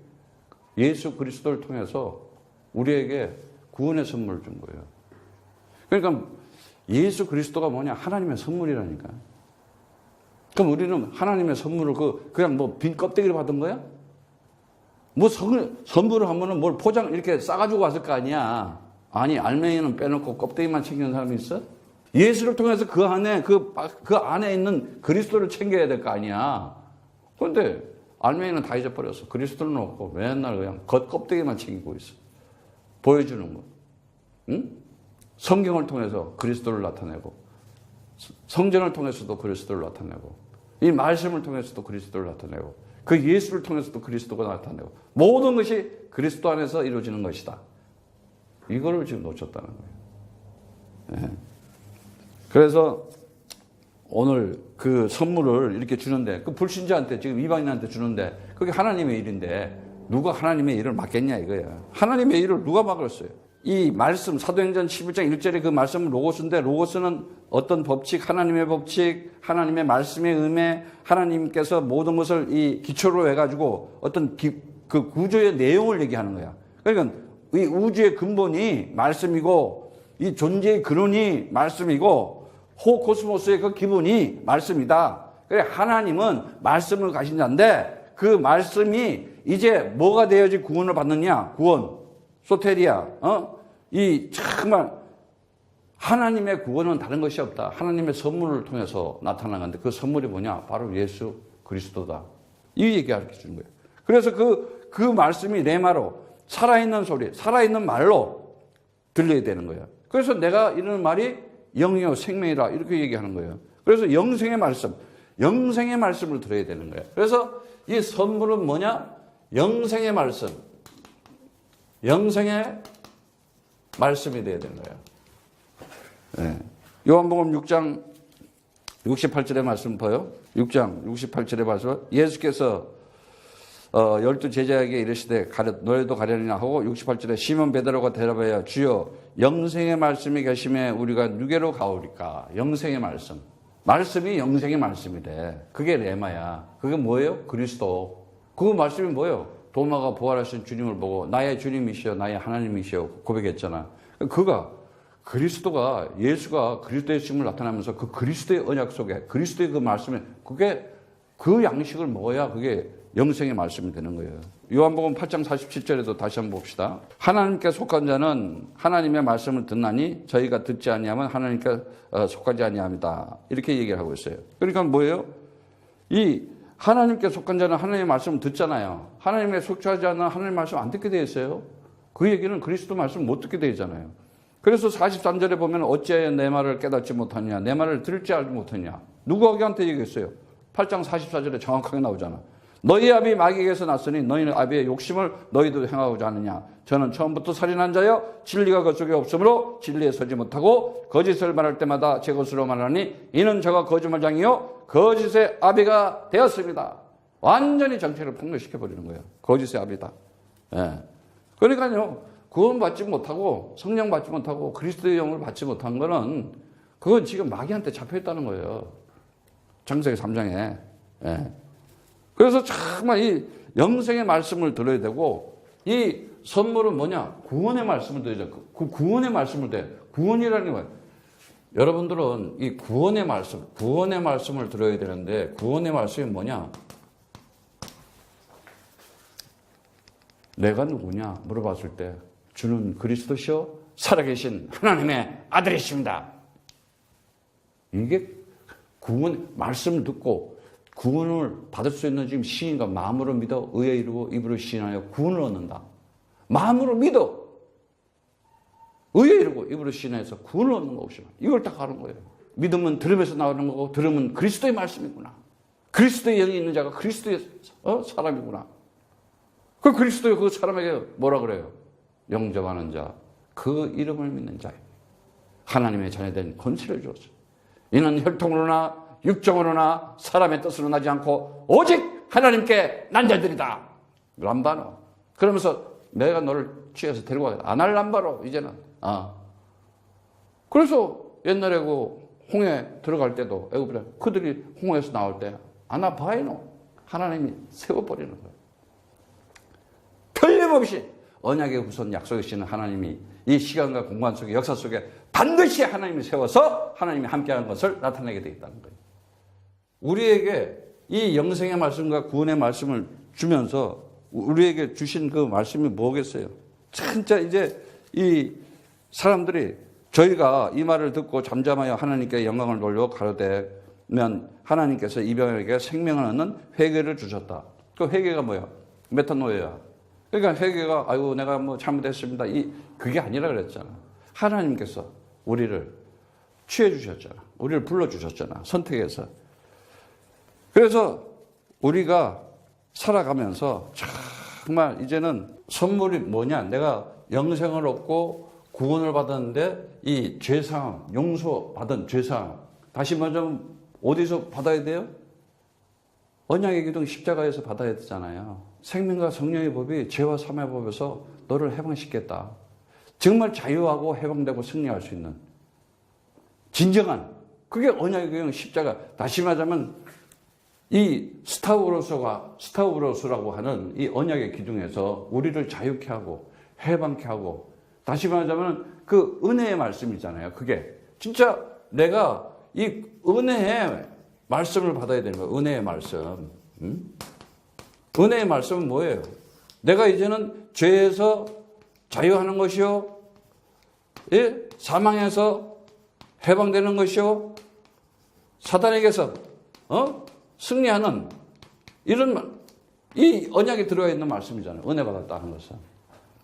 예수 그리스도를 통해서 우리에게 구원의 선물을 준 거예요. 그러니까 예수 그리스도가 뭐냐? 하나님의 선물이라니까. 그럼 우리는 하나님의 선물을 그냥 뭐 빈 껍데기를 받은 거야? 뭐 선물을 하면은 뭘 포장 이렇게 싸가지고 왔을 거 아니야. 아니, 알맹이는 빼놓고 껍데기만 챙기는 사람이 있어? 예수를 통해서 그 안에 있는 그리스도를 챙겨야 될 거 아니야. 그런데 알맹이는 다 잊어버렸어. 그리스도는 없고 맨날 그냥 껍데기만 챙기고 있어. 보여주는 거. 응? 성경을 통해서 그리스도를 나타내고, 성전을 통해서도 그리스도를 나타내고, 이 말씀을 통해서도 그리스도를 나타내고, 그 예수를 통해서도 그리스도가 나타내고, 모든 것이 그리스도 안에서 이루어지는 것이다. 이거를 지금 놓쳤다는 거예요. 네. 그래서 오늘 그 선물을 이렇게 주는데, 그 불신자한테, 지금 이방인한테 주는데, 그게 하나님의 일인데, 누가 하나님의 일을 맡겠냐 이거야. 하나님의 일을 누가 막았어요? 이 말씀, 사도행전 11장 1절에 그 말씀은 로고스인데, 로고스는 어떤 법칙, 하나님의 법칙, 하나님의 말씀의 의미, 하나님께서 모든 것을 이 기초로 해가지고 어떤 그 구조의 내용을 얘기하는 거야. 그러니까 이 우주의 근본이 말씀이고, 이 존재의 근원이 말씀이고, 호코스모스의 그 기본이 말씀이다. 그래, 하나님은 말씀을 가신 자인데, 그 말씀이 이제 뭐가 되어야지 구원을 받느냐? 구원. 소테리아, 이 정말 하나님의 구원은 다른 것이 없다. 하나님의 선물을 통해서 나타나는 건데 그 선물이 뭐냐? 바로 예수 그리스도다. 이 얘기 가르쳐 주는 거예요. 그래서 그 말씀이 레마로 살아있는 소리, 살아있는 말로 들려야 되는 거예요. 그래서 내가 이러는 말이 영이요 생명이라 이렇게 얘기하는 거예요. 그래서 영생의 말씀을 들어야 되는 거예요. 그래서 이 선물은 뭐냐? 영생의 말씀. 영생의 말씀이 되어야 되는 거예요. 네. 요한복음 6장 68절의 말씀 보여? 6장 68절의 말씀. 예수께서 12 제자에게 이르시되 너희도 가려니나 하고 68절에 시몬 베드로가 대답하여 주여 영생의 말씀이 계심에 우리가 누게로 가오리까? 영생의 말씀. 말씀이 영생의 말씀이래. 그게 레마야. 그게 뭐예요? 그리스도. 그 말씀이 뭐예요? 도마가 부활하신 주님을 보고 나의 주님이시여 나의 하나님이시여 고백했잖아. 그리스도가 예수가 그리스도의 심을 나타나면서 그 그리스도의 언약 속에 그리스도의 그 말씀에 그게 그 양식을 먹어야 그게 영생의 말씀이 되는 거예요. 요한복음 8장 47절에도 다시 한번 봅시다. 하나님께 속한 자는 하나님의 말씀을 듣나니 저희가 듣지 아니하면 하나님께 속하지 아니합니다. 이렇게 얘기를 하고 있어요. 그러니까 뭐예요? 이 하나님께 속한 자는 하나님의 말씀을 듣잖아요. 하나님에 속하지 않는 하나님의 말씀 안 듣게 되어 있어요. 그 얘기는 그리스도 말씀 못 듣게 되잖아요. 그래서 43절에 보면 어찌하여 내 말을 깨닫지 못하냐, 내 말을 들을지 알지 못하냐. 누구에게한테 얘기했어요? 8장 44절에 정확하게 나오잖아. 너희 아비 마귀에게서 났으니 너희는 아비의 욕심을 너희도 행하고자 하느냐. 저는 처음부터 살인한 자여 진리가 그 속에 없으므로 진리에 서지 못하고 거짓을 말할 때마다 제 것으로 말하니 이는 저가 거짓말장이요 거짓의 아비가 되었습니다. 완전히 정체를 폭로시켜버리는 거예요. 거짓의 아비다. 예. 그러니까요, 구원 받지 못하고 성령 받지 못하고 그리스도의 영을 받지 못한 거는 그건 지금 마귀한테 잡혀있다는 거예요. 창세기 3장에. 예. 그래서 정말 이 영생의 말씀을 들어야 되고, 이 선물은 뭐냐? 구원의 말씀을 들어야 돼. 그 구원의 말씀을 돼. 구원이라는 게 뭐야? 여러분들은 이 구원의 말씀을 들어야 되는데, 구원의 말씀이 뭐냐? 내가 누구냐? 물어봤을 때, 주는 그리스도시요 살아계신 하나님의 아들이십니다. 이게 구원, 말씀을 듣고 구원을 받을 수 있는 지금 시인과 마음으로 믿어 의에 이르고 입으로 시인하여 구원을 얻는다. 마음으로 믿어 의에 이르고 입으로 시인해서 구원을 얻는 것이다. 이걸 딱 하는 거예요. 믿음은 들음에서 나오는 거고 들음은 그리스도의 말씀이구나. 그리스도의 영이 있는 자가 그리스도의 사람이구나. 그 그리스도의 그 사람에게 뭐라 그래요? 영접하는 자, 그 이름을 믿는 자에 하나님의 자녀된 권세를 주었어요. 이는 혈통으로나 육정으로나 사람의 뜻으로 나지 않고 오직 하나님께 난 자들이다. 람바노. 그러면서 내가 너를 취해서 데리고 가겠다. 아날 람바로 이제는. 그래서 옛날에 그 홍해 들어갈 때도 애굽에 그들이 홍해에서 나올 때 아나바이노 하나님이 세워버리는 거예요. 틀림없이 언약의 후손 약속이시는 하나님이 이 시간과 공간 속에 역사 속에 반드시 하나님이 세워서 하나님이 함께하는 것을 나타내게 되어 있다는 거예요. 우리에게 이 영생의 말씀과 구원의 말씀을 주면서 우리에게 주신 그 말씀이 뭐겠어요? 진짜 이제 이 사람들이 저희가 이 말을 듣고 잠잠하여 하나님께 영광을 돌려 가로되면 하나님께서 이방인에게 생명을 얻는 회개를 주셨다. 그 회개가 뭐야? 메타노예야. 그러니까 회개가 아이고 내가 뭐 잘못했습니다. 그게 아니라 그랬잖아. 하나님께서 우리를 취해 주셨잖아. 우리를 불러 주셨잖아. 선택해서. 그래서 우리가 살아가면서 정말 이제는 선물이 뭐냐? 내가 영생을 얻고 구원을 받았는데 이 죄사함, 용서받은 죄사함 다시 말하면 어디서 받아야 돼요? 언약의 기둥 십자가에서 받아야 되잖아요. 생명과 성령의 법이 죄와 사망의 법에서 너를 해방시켰다. 정말 자유하고 해방되고 승리할 수 있는 진정한 그게 언약의 기둥 십자가. 다시 말하자면 이 스타우로스라고 하는 이 언약의 기둥에서 우리를 자유케 하고 해방케 하고 다시 말하자면 그 은혜의 말씀이잖아요. 그게 진짜 내가 이 은혜의 말씀을 받아야 되는 거예요. 은혜의 말씀. 은혜의 말씀은 뭐예요? 내가 이제는 죄에서 자유하는 것이요, 예? 사망에서 해방되는 것이요, 사단에게서 승리하는 이런 이 언약이 들어가 있는 말씀이잖아요. 은혜 받았다는 것은.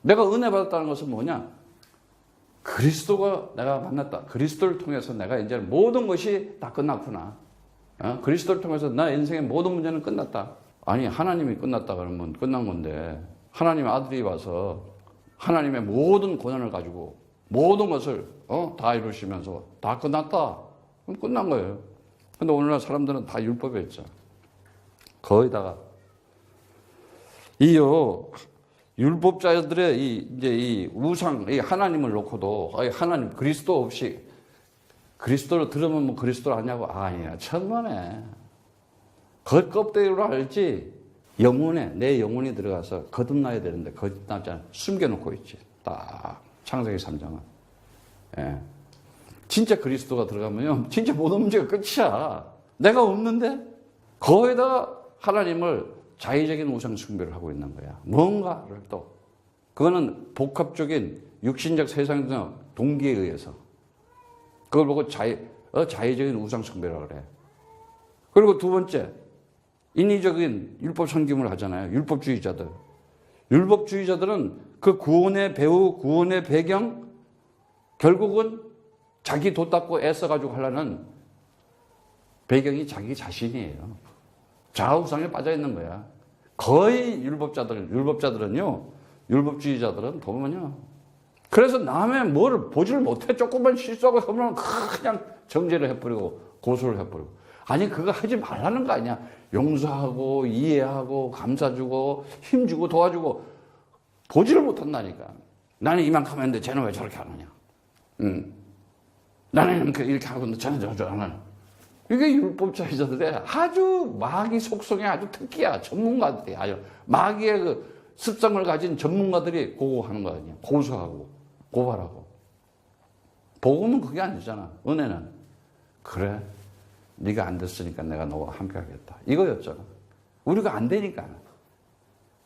내가 은혜 받았다는 것은 뭐냐? 그리스도가 내가 만났다. 그리스도를 통해서 내가 이제 모든 것이 다 끝났구나. 그리스도를 통해서 나 인생의 모든 문제는 끝났다. 아니 하나님이 끝났다 그러면 끝난 건데 하나님의 아들이 와서 하나님의 모든 권한을 가지고 모든 것을 다 이루시면서 다 끝났다. 그럼 끝난 거예요. 근데 오늘날 사람들은 다 율법에 있죠. 거의 다가. 율법자들의 이 우상, 이 하나님을 놓고도, 하나님, 그리스도 없이, 그리스도를 들으면 뭐 그리스도를 아냐고. 아니야, 천만에. 겉껍데기로 알지, 내 영혼이 들어가서 거듭나야 되는데, 거듭나지 않아. 숨겨놓고 있지. 딱, 창세기 3장은. 예. 진짜 그리스도가 들어가면요, 진짜 모든 문제가 끝이야. 내가 없는데? 거기다가 하나님을 자의적인 우상 숭배를 하고 있는 거야. 뭔가를 또. 그거는 복합적인 육신적 세상적 동기에 의해서. 그걸 보고 자의적인 우상 숭배라고 그래. 그리고 두 번째, 인위적인 율법 섬김을 하잖아요. 율법주의자들. 율법주의자들은 그 구원의 배후, 구원의 배경, 결국은 자기 돈 닦고 애써가지고 하려는 배경이 자기 자신이에요. 좌우상에 빠져 있는 거야. 거의 율법자들은요, 율법주의자들은 보면요. 그래서 남의 뭐를 보지를 못해. 조금만 실수하고 하면 그냥 정죄를 해버리고 고소를 해버리고. 아니, 그거 하지 말라는 거 아니야. 용서하고, 이해하고, 감싸주고, 힘주고, 도와주고, 보지를 못한다니까. 나는 이만큼 했는데 쟤는 왜 저렇게 하느냐. 나는 이렇게 하고 있는데 쟤는 저렇게 하느냐. 이게 율법주의자들의 아주 마귀 속성의 아주 특기야. 전문가들이 아주 마귀의 그 습성을 가진 전문가들이 고하는 거 아니야. 고소하고 고발하고. 복음은 그게 아니잖아. 은혜는 그래, 네가 안 됐으니까 내가 너와 함께 하겠다, 이거였잖아. 우리가 안 되니까.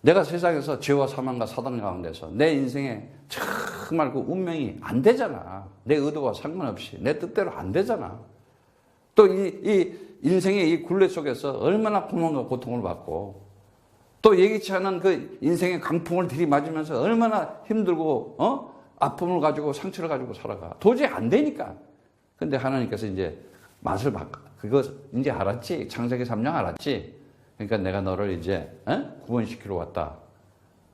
내가 세상에서 죄와 사망과 사단 가운데서 내 인생에 정말 그 운명이 안 되잖아. 내 의도와 상관없이 내 뜻대로 안 되잖아. 또 이 인생의 이 굴레 속에서 얼마나 고난과 고통을 받고, 또 예기치 않은 그 인생의 강풍을 들이맞으면서 얼마나 힘들고 아픔을 가지고 상처를 가지고 살아가. 도저히 안 되니까. 근데 하나님께서 이제 맛을 바꿔. 그거 이제 알았지. 창세기 3장 알았지. 그러니까 내가 너를 이제 구원시키러 왔다.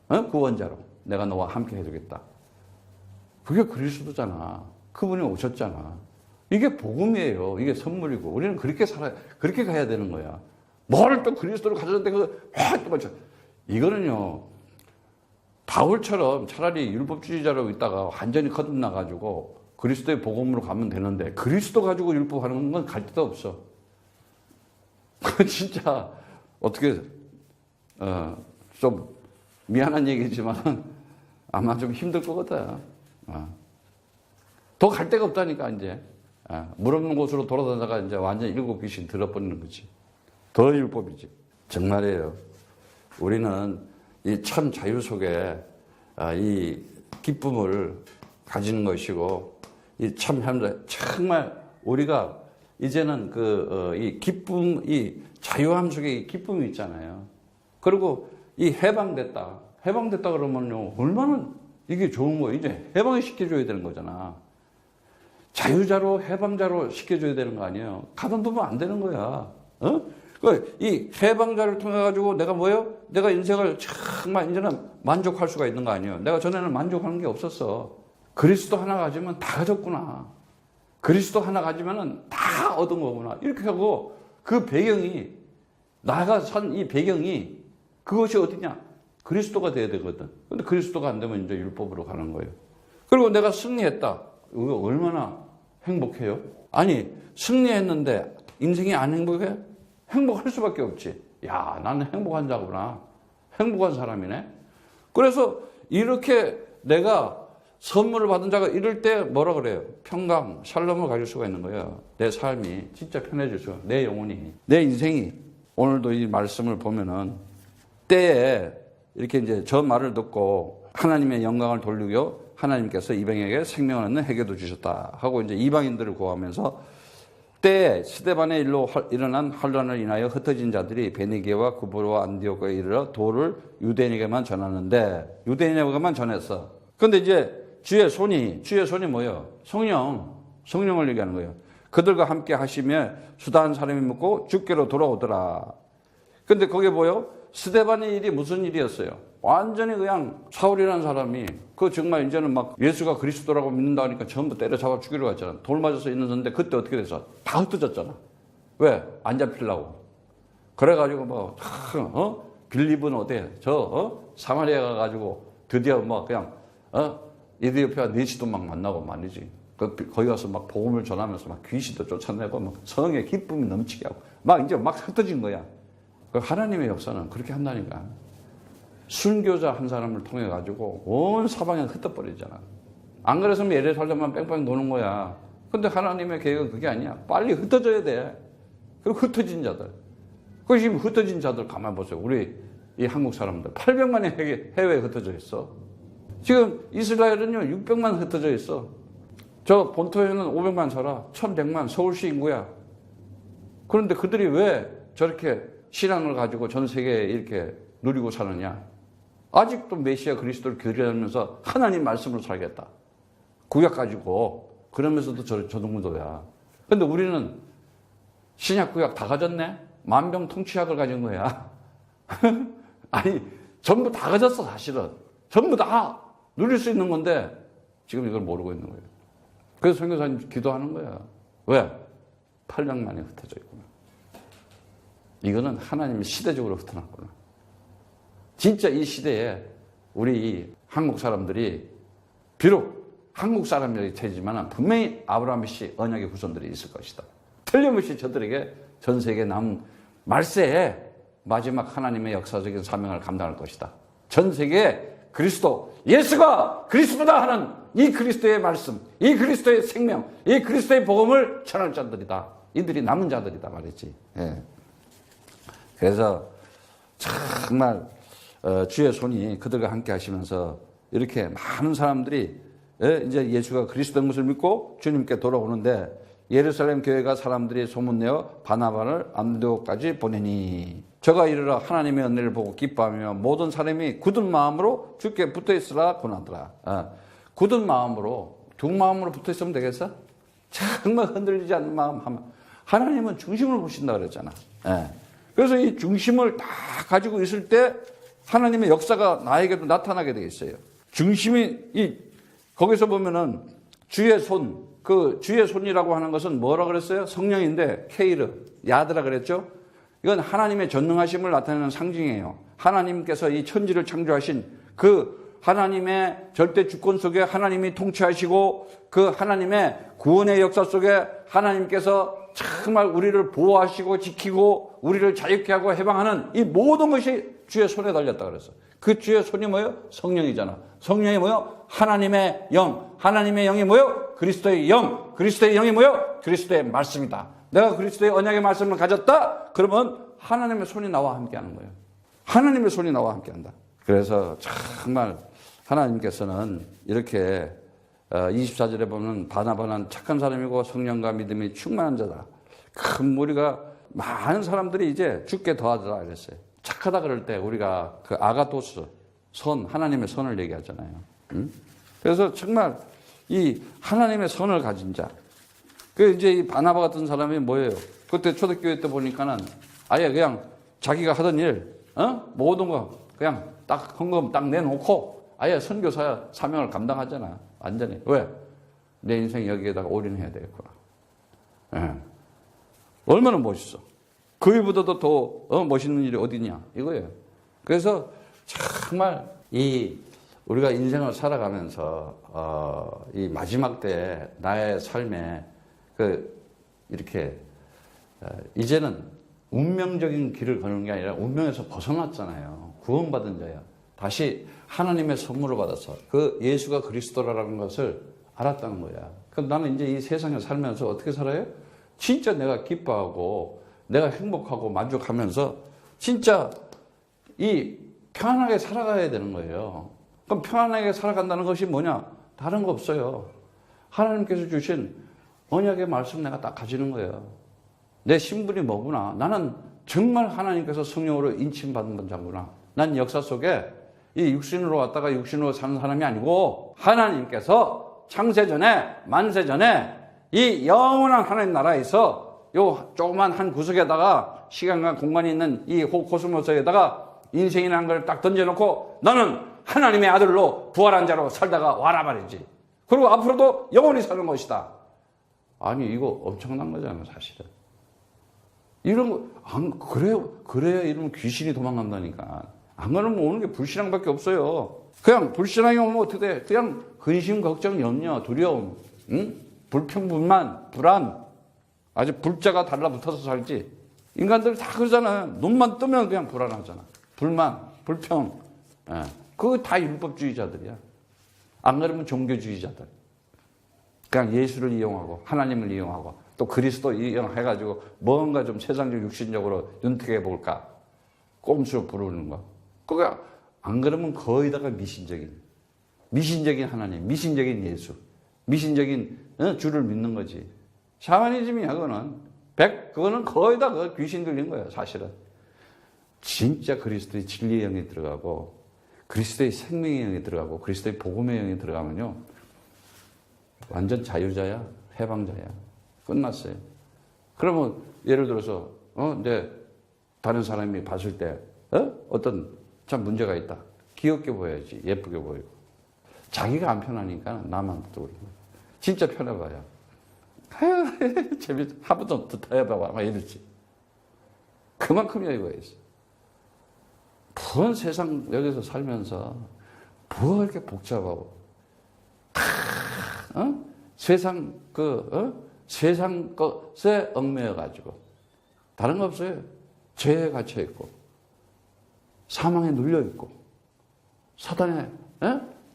구원자로 내가 너와 함께 해주겠다. 그게 그리스도잖아. 그분이 오셨잖아. 이게 복음이에요. 이게 선물이고 우리는 그렇게 그렇게 가야 되는 거야. 뭘 또 그리스도를 가졌는데 또 맞춰. 이거는요, 바울처럼 차라리 율법주의자로 있다가 완전히 거듭나가지고 그리스도의 복음으로 가면 되는데, 그리스도 가지고 율법하는 건 갈 데도 없어. 진짜 어떻게 좀 미안한 얘기지만 아마 좀 힘들 거거든. 더 갈 데가 없다니까. 이제 물 없는 곳으로 돌아다니다가 이제 완전 일곱 귀신 들어버리는 거지. 더 율법이지. 정말이에요. 우리는 이 참 자유 속에 이 기쁨을 가지는 것이고, 이 참 정말 우리가 이제는 이 기쁨, 이 자유함 속에 이 기쁨이 있잖아요. 그리고 이 해방됐다 그러면요, 얼마나 이게 좋은 거예요. 이제 해방을 시켜줘야 되는 거잖아. 자유자로 해방자로 시켜줘야 되는 거 아니에요. 가만두면 안 되는 거야. 이 해방자를 통해 가지고 내가 뭐예요? 내가 인생을 정말 이제는 만족할 수가 있는 거 아니에요. 내가 전에는 만족하는 게 없었어. 그리스도 하나 가지면 다 가졌구나. 그리스도 하나 가지면 다 얻은 거구나. 이렇게 하고, 그 배경이, 나가 산 이 배경이, 그것이 어디냐? 그리스도가 돼야 되거든. 근데 그리스도가 안 되면 이제 율법으로 가는 거예요. 그리고 내가 승리했다. 이거 얼마나 행복해요? 아니, 승리했는데 인생이 안 행복해? 행복할 수밖에 없지. 야, 나는 행복한 자구나. 행복한 사람이네. 그래서 이렇게 내가 선물을 받은 자가 이럴 때 뭐라 그래요? 평강, 샬롬을 가질 수가 있는 거예요. 내 삶이 진짜 편해질 수가, 내 영혼이, 내 인생이. 오늘도 이 말씀을 보면은 때에 이렇게 이제 저 말을 듣고 하나님의 영광을 돌리고 하나님께서 이방인에게 생명을 얻는 회개도 주셨다 하고 이제 이방인들을 구하면서, 때에 스데반의 일로 일어난 환란을 인하여 흩어진 자들이 베니게와 구브로와 안디옥에 이르러 도를 유대인에게만 전하는데, 유대인에게만 전했어. 근데 이제 주의 손이 뭐예요? 성령을 얘기하는 거예요. 그들과 함께 하시며 수다한 사람이 묻고 주께로 돌아오더라. 근데 그게 뭐예요? 스데반의 일이 무슨 일이었어요? 완전히 그냥 사울이라는 사람이 정말 이제는 막 예수가 그리스도라고 믿는다 하니까 전부 때려잡아 죽이러 갔잖아. 돌 맞아서 있는데 그때 어떻게 됐어? 다 흩어졌잖아. 왜? 안 잡히려고. 그래가지고 빌립은 어때? 사마리아 가가지고 드디어 그냥 이디오피아 내시도 막 만나고 말이지. 거기 가서 막 복음을 전하면서 막 귀신도 쫓아내고 막 성의 기쁨이 넘치게 하고 이제 흩어진 거야. 하나님의 역사는 그렇게 한다니까. 순교자 한 사람을 통해 가지고 온 사방에 흩어버리잖아. 안 그랬으면 예루살렘만 뺑뺑 도는 거야. 근데 하나님의 계획은 그게 아니야. 빨리 흩어져야 돼. 그리고 흩어진 자들. 그 지금 흩어진 자들 가만 보세요. 우리 이 한국 사람들 800만이 해외에 흩어져 있어. 지금 이스라엘은요 600만 흩어져 있어. 저 본토에는 500만 살아. 1100만 서울시 인구야. 그런데 그들이 왜 저렇게 신앙을 가지고 전 세계에 이렇게 누리고 사느냐? 아직도 메시아 그리스도를 교리하면서 하나님 말씀으로 살겠다. 구약 가지고 그러면서도 저 정도야. 근데 우리는 신약 구약 다 가졌네? 만병통치약을 가진 거야. 아니 전부 다 가졌어 사실은. 전부 다 누릴 수 있는 건데 지금 이걸 모르고 있는 거예요. 그래서 선교사님 기도하는 거야. 왜? 800만이 흩어져 있구나. 이거는 하나님이 시대적으로 흩어놨구나. 진짜 이 시대에 우리 한국 사람들이 비록 한국 사람이라고 되지만 분명히 아브라함 씨 언약의 후손들이 있을 것이다. 틀림없이 저들에게 전 세계 남은 말세에 마지막 하나님의 역사적인 사명을 감당할 것이다. 전 세계에 그리스도, 예수가 그리스도다 하는 이 그리스도의 말씀, 이 그리스도의 생명, 이 그리스도의 복음을 전할 자들이다. 이들이 남은 자들이다 말했지. 예. 그래서 정말 주의 손이 그들과 함께 하시면서 이렇게 많은 사람들이 이제 예수가 그리스도인 것을 믿고 주님께 돌아오는데 예루살렘 교회가 사람들이 소문내어 바나바를 안디옥까지 보내니 저가 이르러 하나님의 은혜를 보고 기뻐하며 모든 사람이 굳은 마음으로 주께 붙어있으라 권하더라. 굳은 마음으로 두 마음으로 붙어있으면 되겠어? 정말 흔들리지 않는 마음 하면 하나님은 중심을 보신다 그랬잖아. 그래서 이 중심을 다 가지고 있을 때 하나님의 역사가 나에게도 나타나게 되어 있어요. 중심이 거기서 보면은 주의 손, 그 주의 손이라고 하는 것은 뭐라 그랬어요? 성령인데 케이르, 야드라 그랬죠? 이건 하나님의 전능하심을 나타내는 상징이에요. 하나님께서 이 천지를 창조하신 그 하나님의 절대 주권 속에 하나님이 통치하시고 그 하나님의 구원의 역사 속에 하나님께서 정말 우리를 보호하시고 지키고 우리를 자유케 하고 해방하는 이 모든 것이 주의 손에 달렸다 그랬어. 그 주의 손이 뭐예요? 성령이잖아. 성령이 뭐예요? 하나님의 영. 하나님의 영이 뭐예요? 그리스도의 영. 그리스도의 영이 뭐예요? 그리스도의 말씀이다. 내가 그리스도의 언약의 말씀을 가졌다? 그러면 하나님의 손이 나와 함께하는 거예요. 하나님의 손이 나와 함께한다. 그래서 정말 하나님께서는 이렇게 24절에 보면 바나바는 착한 사람이고 성령과 믿음이 충만한 자다. 큰 무리가 많은 사람들이 이제 죽게 더하더라 그랬어요. 착하다 그럴 때 우리가 그 아가토스, 선, 하나님의 선을 얘기하잖아요. 그래서 정말 이 하나님의 선을 가진 자. 그 이제 이 바나바 같은 사람이 뭐예요? 그때 초대교회 때 보니까는 아예 그냥 자기가 하던 일, 모든 거 그냥 딱 헌금 딱 내놓고 아예 선교사 사명을 감당하잖아. 완전히. 왜? 내 인생 여기에다가 올인해야 되겠구나. 예. 얼마나 멋있어. 그 일보다도 더 멋있는 일이 어디냐 이거예요. 그래서 정말 우리가 인생을 살아가면서 이 마지막 때 나의 삶에 이렇게 이제는 운명적인 길을 거는 게 아니라 운명에서 벗어났잖아요. 구원받은 자야. 다시 하나님의 선물을 받아서 그 예수가 그리스도라는 것을 알았다는 거야. 그럼 나는 이제 이 세상에 살면서 어떻게 살아요? 진짜 내가 기뻐하고 내가 행복하고 만족하면서 진짜 편안하게 살아가야 되는 거예요. 그럼 편안하게 살아간다는 것이 뭐냐? 다른 거 없어요. 하나님께서 주신 언약의 말씀 내가 딱 가지는 거예요. 내 신분이 뭐구나. 나는 정말 하나님께서 성령으로 인침받은 자구나. 난 역사 속에 이 육신으로 왔다가 육신으로 사는 사람이 아니고 하나님께서 창세전에 만세전에 이 영원한 하나님 나라에서 요 조그만 한 구석에다가 시간과 공간이 있는 이 코스모스에다가 인생이라는 걸 딱 던져놓고 너는 하나님의 아들로 부활한 자로 살다가 와라 말이지. 그리고 앞으로도 영원히 사는 것이다. 아니 이거 엄청난 거잖아 사실은. 이런 거 그래야 이러면 귀신이 도망간다니까. 안 그러면 오는 게 불신앙밖에 없어요. 그냥 불신앙이 오면 어떻게 돼? 그냥 근심, 걱정, 염려, 두려움, 불평, 불안. 아주 불자가 달라붙어서 살지. 인간들 다 그러잖아요. 눈만 뜨면 그냥 불안하잖아. 불만, 불평. 그거 다 율법주의자들이야. 안 그러면 종교주의자들. 그냥 예수를 이용하고 하나님을 이용하고 또 그리스도 이형 해가지고 뭔가 좀 세상적 육신적으로 윤택해 볼까? 꼼수로 부르는 거. 그거 안 그러면 거의 다가 미신적인 하나님, 미신적인 예수, 미신적인 주를 믿는 거지. 샤머니즘이야, 그거는. 그거는 거의 다 그 귀신 들린 거예요, 사실은. 진짜 그리스도의 진리의 영이 들어가고, 그리스도의 생명의 영이 들어가고, 그리스도의 복음의 영이 들어가면요. 완전 자유자야, 해방자야. 끝났어요. 그러면 예를 들어서, 이제 다른 사람이 봤을 때, 어떤 참 문제가 있다. 귀엽게 보여야지, 예쁘게 보이고. 자기가 안 편하니까 나만 또 그러고. 진짜 편해봐야. 아유, 재밌어. 하부도 듣다해봐봐. 막 이러지. 그만큼 여유가 있어. 무슨 세상 여기서 살면서 뭐가 이렇게 복잡하고 세상 세상 것에 얽매여 가지고 다른 거 없어요. 죄에 갇혀 있고 사망에 눌려 있고 사단에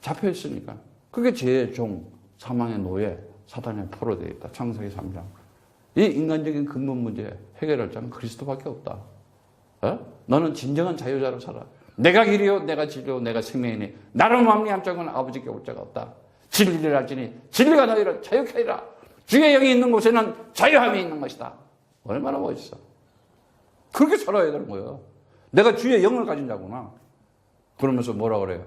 잡혀 있으니까 그게 죄의 종, 사망의 노예, 사단의 포로 되어 있다. 창세기 3장. 이 인간적인 근본 문제 해결할 자는 그리스도밖에 없다. 너는 진정한 자유자로 살아. 내가 길이요, 내가 진리요, 내가 생명이니 나를 합리한 자는 아버지께 올 자가 없다. 진리를 알지니 진리가 너희를 자유케 하리라. 주의 영이 있는 곳에는 자유함이 있는 것이다. 얼마나 멋있어. 그렇게 살아야 되는 거예요. 내가 주의 영을 가진 자구나. 그러면서 뭐라 그래요?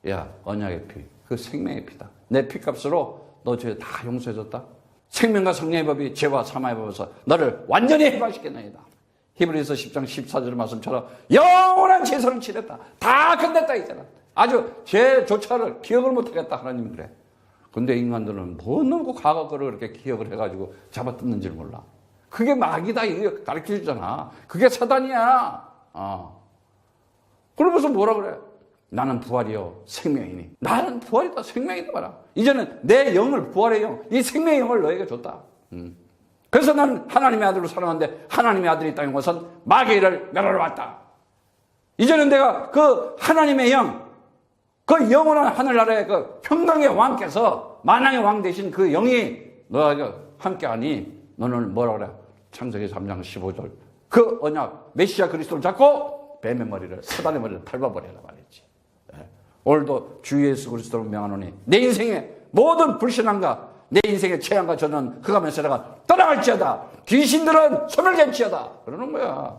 야, 언약의 피, 그 생명의 피다. 내 피값으로 너 죄 다 용서해줬다. 생명과 성령의 법이 죄와 사망의 법에서 너를 완전히 해방시켰나이다. 히브리서 10장 14절 말씀처럼 영원한 제사를 치렀다. 다 끝냈다 이제는. 아주 죄조차를 기억을 못하겠다 하나님 그래. 근데 인간들은 뭐 너무 과거 거를 그렇게 기억을 해가지고 잡아뜯는지를 몰라. 그게 마귀다 이거 가르쳐주잖아. 그게 사단이야. 그러면서 뭐라 그래? 나는 부활이요 생명이니. 나는 부활이다 생명이다 말아. 이제는 내 영을 부활의 영, 이 생명의 영을 너에게 줬다. 그래서 나는 하나님의 아들로 살아왔는데 하나님의 아들이 땅에 와서 마귀를 멸하러 왔다. 이제는 내가 그 하나님의 영, 그 영원한 하늘나라의 그 평강의 왕께서 만왕의 왕 되신 그 영이 너에게 함께하니 너는 뭐라 그래? 창세기 3장 15절 그 언약 메시아 그리스도를 잡고 뱀의 머리를 사단의 머리를 밟아버리라 말했지. 오늘도 주 예수 그리스도를 명하노니 내 인생의 모든 불신함과 내 인생의 재앙과 저는 흑암에서다가 떠나갈지어다. 귀신들은 소멸될지어다. 그러는 거야.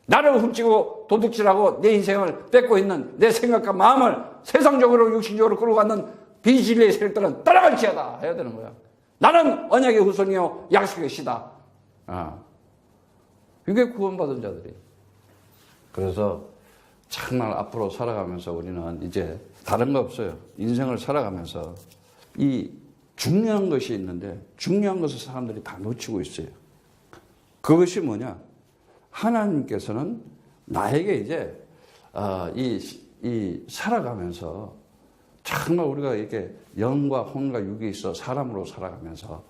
나를 훔치고 도둑질하고 내 인생을 뺏고 있는 내 생각과 마음을 세상적으로 육신적으로 끌고 가는 비진리의 세력들은 떠나갈지어다 해야 되는 거야. 나는 언약의 후손이요 약속의 시다. 이게 구원받은 자들이. 그래서 정말 앞으로 살아가면서 우리는 이제 다른 거 없어요. 인생을 살아가면서 이 중요한 것이 있는데 중요한 것을 사람들이 다 놓치고 있어요. 그것이 뭐냐? 하나님께서는 나에게 이제 이 살아가면서 정말 우리가 이렇게 영과 혼과 육이 있어 사람으로 살아가면서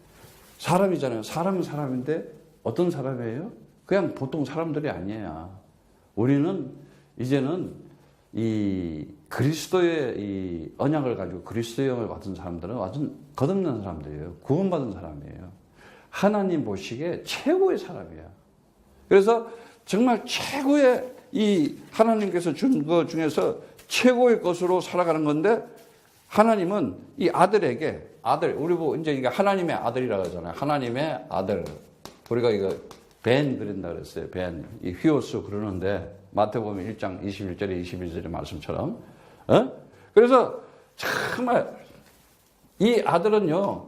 사람이잖아요. 사람은 사람인데 어떤 사람이에요? 그냥 보통 사람들이 아니에요. 우리는 이제는 이 그리스도의 이 언약을 가지고 그리스도의 영을 받은 사람들은 완전 거듭난 사람들이에요. 구원받은 사람이에요. 하나님 보시기에 최고의 사람이야. 그래서 정말 최고의 이 하나님께서 준 것 중에서 최고의 것으로 살아가는 건데 하나님은 이 아들에게 우리 보고 이제 이게 하나님의 아들이라고 하잖아요. 하나님의 아들. 우리가 이거 벤 그린다 그랬어요. 벤. 이 휘오스 그러는데 마태복음 1장 21절에 22절의 말씀처럼. 그래서 정말 이 아들은요.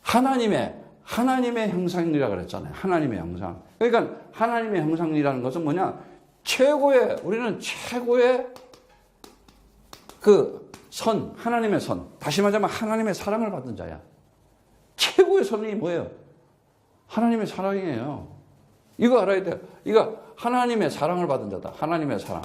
하나님의 형상이라고 그랬잖아요. 하나님의 형상. 그러니까 하나님의 형상이라는 것은 뭐냐? 우리는 최고의 하나님의 선. 다시 말하자면 하나님의 사랑을 받은 자야. 최고의 선이 뭐예요? 하나님의 사랑이에요. 이거 알아야 돼요. 이거 하나님의 사랑을 받은 자다. 하나님의 사랑.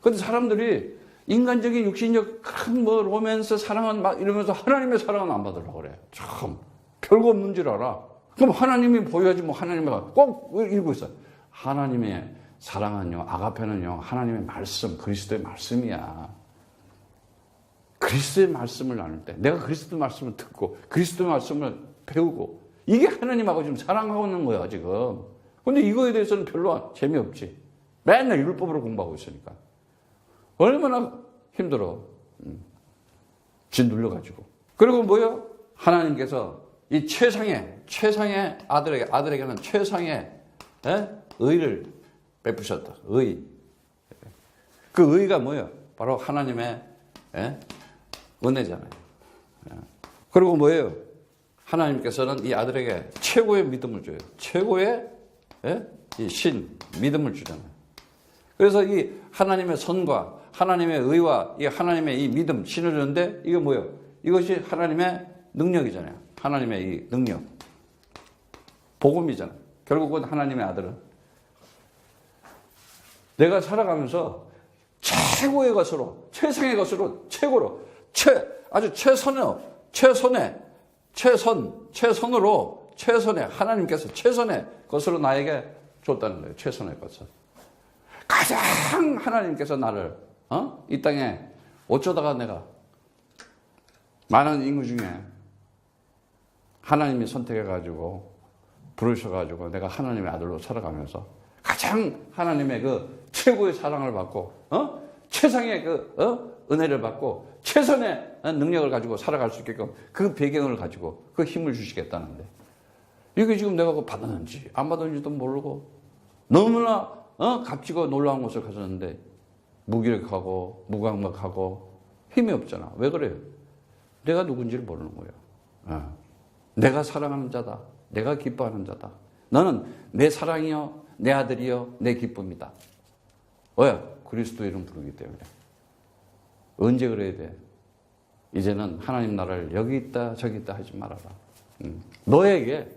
근데 사람들이 인간적인 육신적 큰 로맨스 사랑은 막 이러면서 하나님의 사랑은 안 받으려고 그래. 참 별거 없는 줄 알아. 그럼 하나님이 보여야지 뭐 하나님이 꼭 읽고 있어. 하나님의 사랑은요, 아가페는요, 하나님의 말씀, 그리스도의 말씀이야. 그리스도의 말씀을 나눌 때, 내가 그리스도의 말씀을 듣고, 그리스도의 말씀을 배우고, 이게 하나님하고 지금 사랑하고 있는 거야, 지금. 근데 이거에 대해서는 별로 재미없지. 맨날 율법으로 공부하고 있으니까. 얼마나 힘들어. 진 눌려가지고. 그리고 뭐요? 하나님께서 이 최상의 아들에게는 최상의 의를 베푸셨다. 의. 그 의가 뭐예요? 바로 하나님의 은혜잖아요. 그리고 뭐예요? 하나님께서는 이 아들에게 최고의 믿음을 줘요. 최고의 이 믿음을 주잖아요. 그래서 이 하나님의 선과 하나님의 의와 이 하나님의 이 믿음, 신을 주는데 이게 뭐예요? 이것이 하나님의 능력이잖아요. 하나님의 이 능력. 복음이잖아요. 결국은 하나님의 아들은 내가 살아가면서 최고의 것으로, 최상의 것으로, 최고로, 아주 최선의, 하나님께서 최선의 것으로 나에게 줬다는 거예요. 최선의 것을. 가장 하나님께서 나를, 이 땅에 어쩌다가 내가 많은 인구 중에 하나님이 선택해가지고 부르셔가지고 내가 하나님의 아들로 살아가면서 가장 하나님의 그 최고의 사랑을 받고, 최상의 그, 은혜를 받고 최선의 능력을 가지고 살아갈 수 있게끔 그 배경을 가지고 그 힘을 주시겠다는데 이게 지금 내가 받았는지 안 받았는지도 모르고 너무나 값지고 놀라운 곳을 가졌는데 무기력하고 무감각하고 힘이 없잖아. 왜 그래요? 내가 누군지를 모르는 거예요. 내가 사랑하는 자다. 내가 기뻐하는 자다. 너는 내 사랑이요 내 아들이요 내 기쁨이다. 왜? 그리스도 이름 부르기 때문에. 언제 그래야 돼? 이제는 하나님 나라를 여기 있다 저기 있다 하지 말아라. 너에게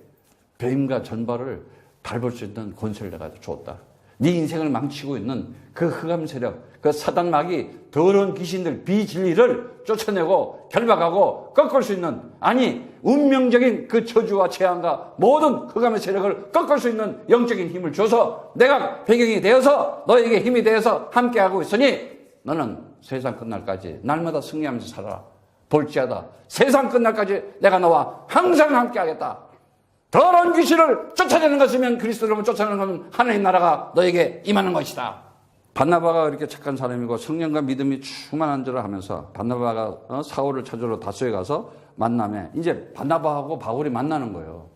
배임과 전발을 밟을 수 있는 권세를 내가 줬다. 네 인생을 망치고 있는 그 흑암 세력, 그 사단 마귀, 더러운 귀신들, 비진리를 쫓아내고 결박하고 꺾을 수 있는, 아니 운명적인 그 저주와 재앙과 모든 흑암의 세력을 꺾을 수 있는 영적인 힘을 줘서 내가 배경이 되어서 너에게 힘이 되어서 함께하고 있으니 너는 세상 끝날까지 날마다 승리하면서 살아라. 볼지어다 세상 끝날까지 내가 너와 항상 함께하겠다. 더러운 귀신을 쫓아내는 것이면 그리스도를 쫓아내는 것은 하나님 나라가 너에게 임하는 것이다. 바나바가 이렇게 착한 사람이고 성령과 믿음이 충만한 줄을 하면서 바나바가 사울을 찾으러 다소에 가서 만나면 이제 바나바하고 바울이 만나는 거예요.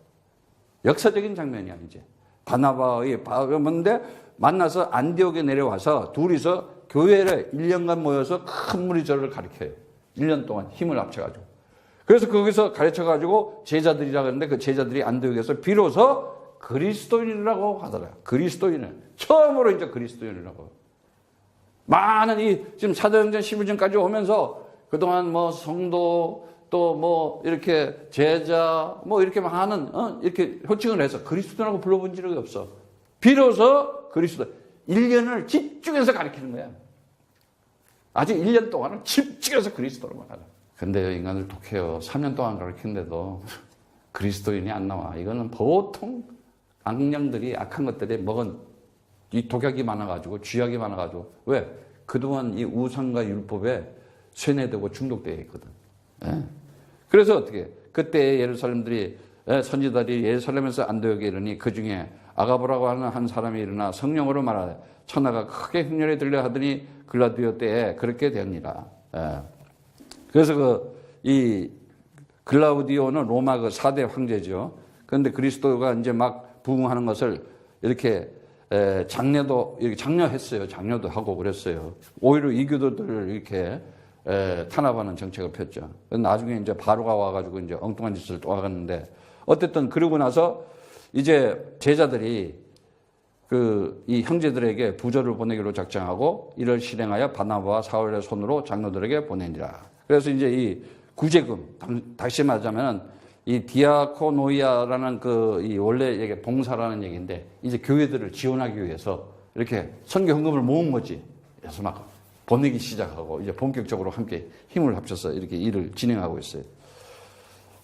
역사적인 장면이야. 이제 바나바의 바울인데 만나서 안디옥에 내려와서 둘이서 교회를 1년간 모여서 큰 무리절을 가르쳐요. 1년 동안 힘을 합쳐가지고. 그래서 거기서 가르쳐가지고 제자들이라 그러는데 그 제자들이 안디옥에서 비로소 그리스도인이라고 하더라고요. 그리스도인을. 처음으로 이제 그리스도인이라고. 많은 지금 사도행전 11장까지 오면서 그동안 뭐 성도 또 뭐 이렇게 제자 뭐 이렇게 많은 이렇게 호칭을 해서 그리스도라고 불러본 적이 없어. 비로소 그리스도. 1년을 집중해서 가르치는 거야. 아직 1년 동안은 집중해서 그리스도로만 가르쳐. 근데 인간들 독해요. 3년 동안 가르치는데도 그리스도인이 안 나와. 이거는 보통 악령들이 악한 것들이 먹은 이 독약이 많아가지고 쥐약이 많아가지고 왜? 그동안 이 우상과 율법에 쇠뇌되고 중독되어 있거든. 그래서 어떻게 그때 예루살렘들이 선지자들이 예루살렘에서 안디옥에 이르니 그 중에 아가보라고 하는 한 사람이 일어나 성령으로 말하되 천하가 크게 흉년에 들려 하더니 글라디오 때에 그렇게 되었니라. 그래서 이 글라우디오는 로마 그 4대 황제죠. 그런데 그리스도가 이제 막 부흥하는 것을 이렇게 장려도 이렇게 장려했어요. 장려도 하고 그랬어요. 오히려 이교도들을 이렇게 탄압하는 정책을 폈죠. 나중에 이제 바로가 와가지고 이제 엉뚱한 짓을 또 하갔는데 어쨌든 그러고 나서 이제 제자들이 이 형제들에게 부조를 보내기로 작정하고 이를 실행하여 바나바와 사울의 손으로 장로들에게 보내니라. 그래서 이제 이 구제금, 다시 말하자면 이 디아코노이아라는 이 원래 이게 봉사라는 얘기인데 이제 교회들을 지원하기 위해서 이렇게 선교 헌금을 모은 거지. 그래서 막 보내기 시작하고 이제 본격적으로 함께 힘을 합쳐서 이렇게 일을 진행하고 있어요.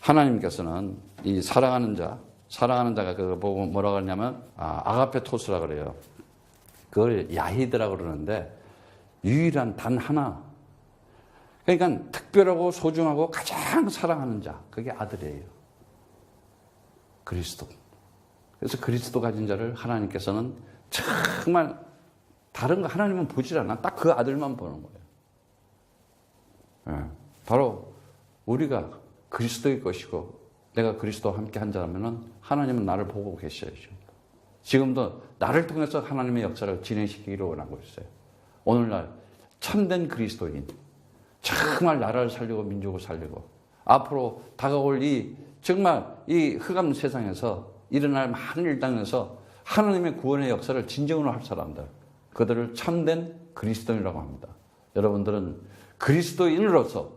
하나님께서는 이 사랑하는 자가 그거 보고 뭐라고 하냐면 아가페토스라 그래요. 그걸 야히드라고 그러는데 유일한 단 하나. 그러니까 특별하고 소중하고 가장 사랑하는 자. 그게 아들이에요. 그리스도. 그래서 그리스도 가진 자를 하나님께서는 정말 다른 거 하나님은 보질 않아. 딱 그 아들만 보는 거예요. 예, 바로 우리가 그리스도의 것이고 내가 그리스도와 함께 한 자라면 하나님은 나를 보고 계셔야죠. 지금도 나를 통해서 하나님의 역사를 진행시키기를 원하고 있어요. 오늘날 참된 그리스도인, 정말 나라를 살리고 민족을 살리고 앞으로 다가올 정말 이 흑암 세상에서 일어날 많은 일당에서 하나님의 구원의 역사를 진정으로 할 사람들, 그들을 참된 그리스도인이라고 합니다. 여러분들은 그리스도인으로서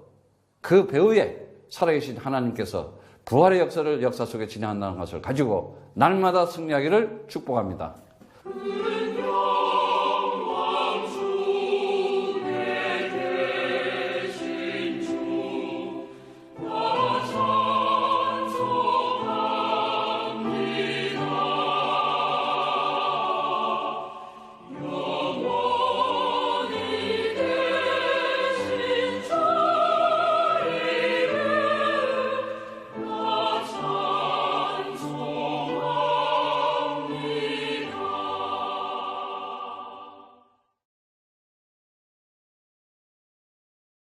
그 배후에 살아계신 하나님께서 부활의 역사 속에 진행한다는 것을 가지고 날마다 승리하기를 축복합니다.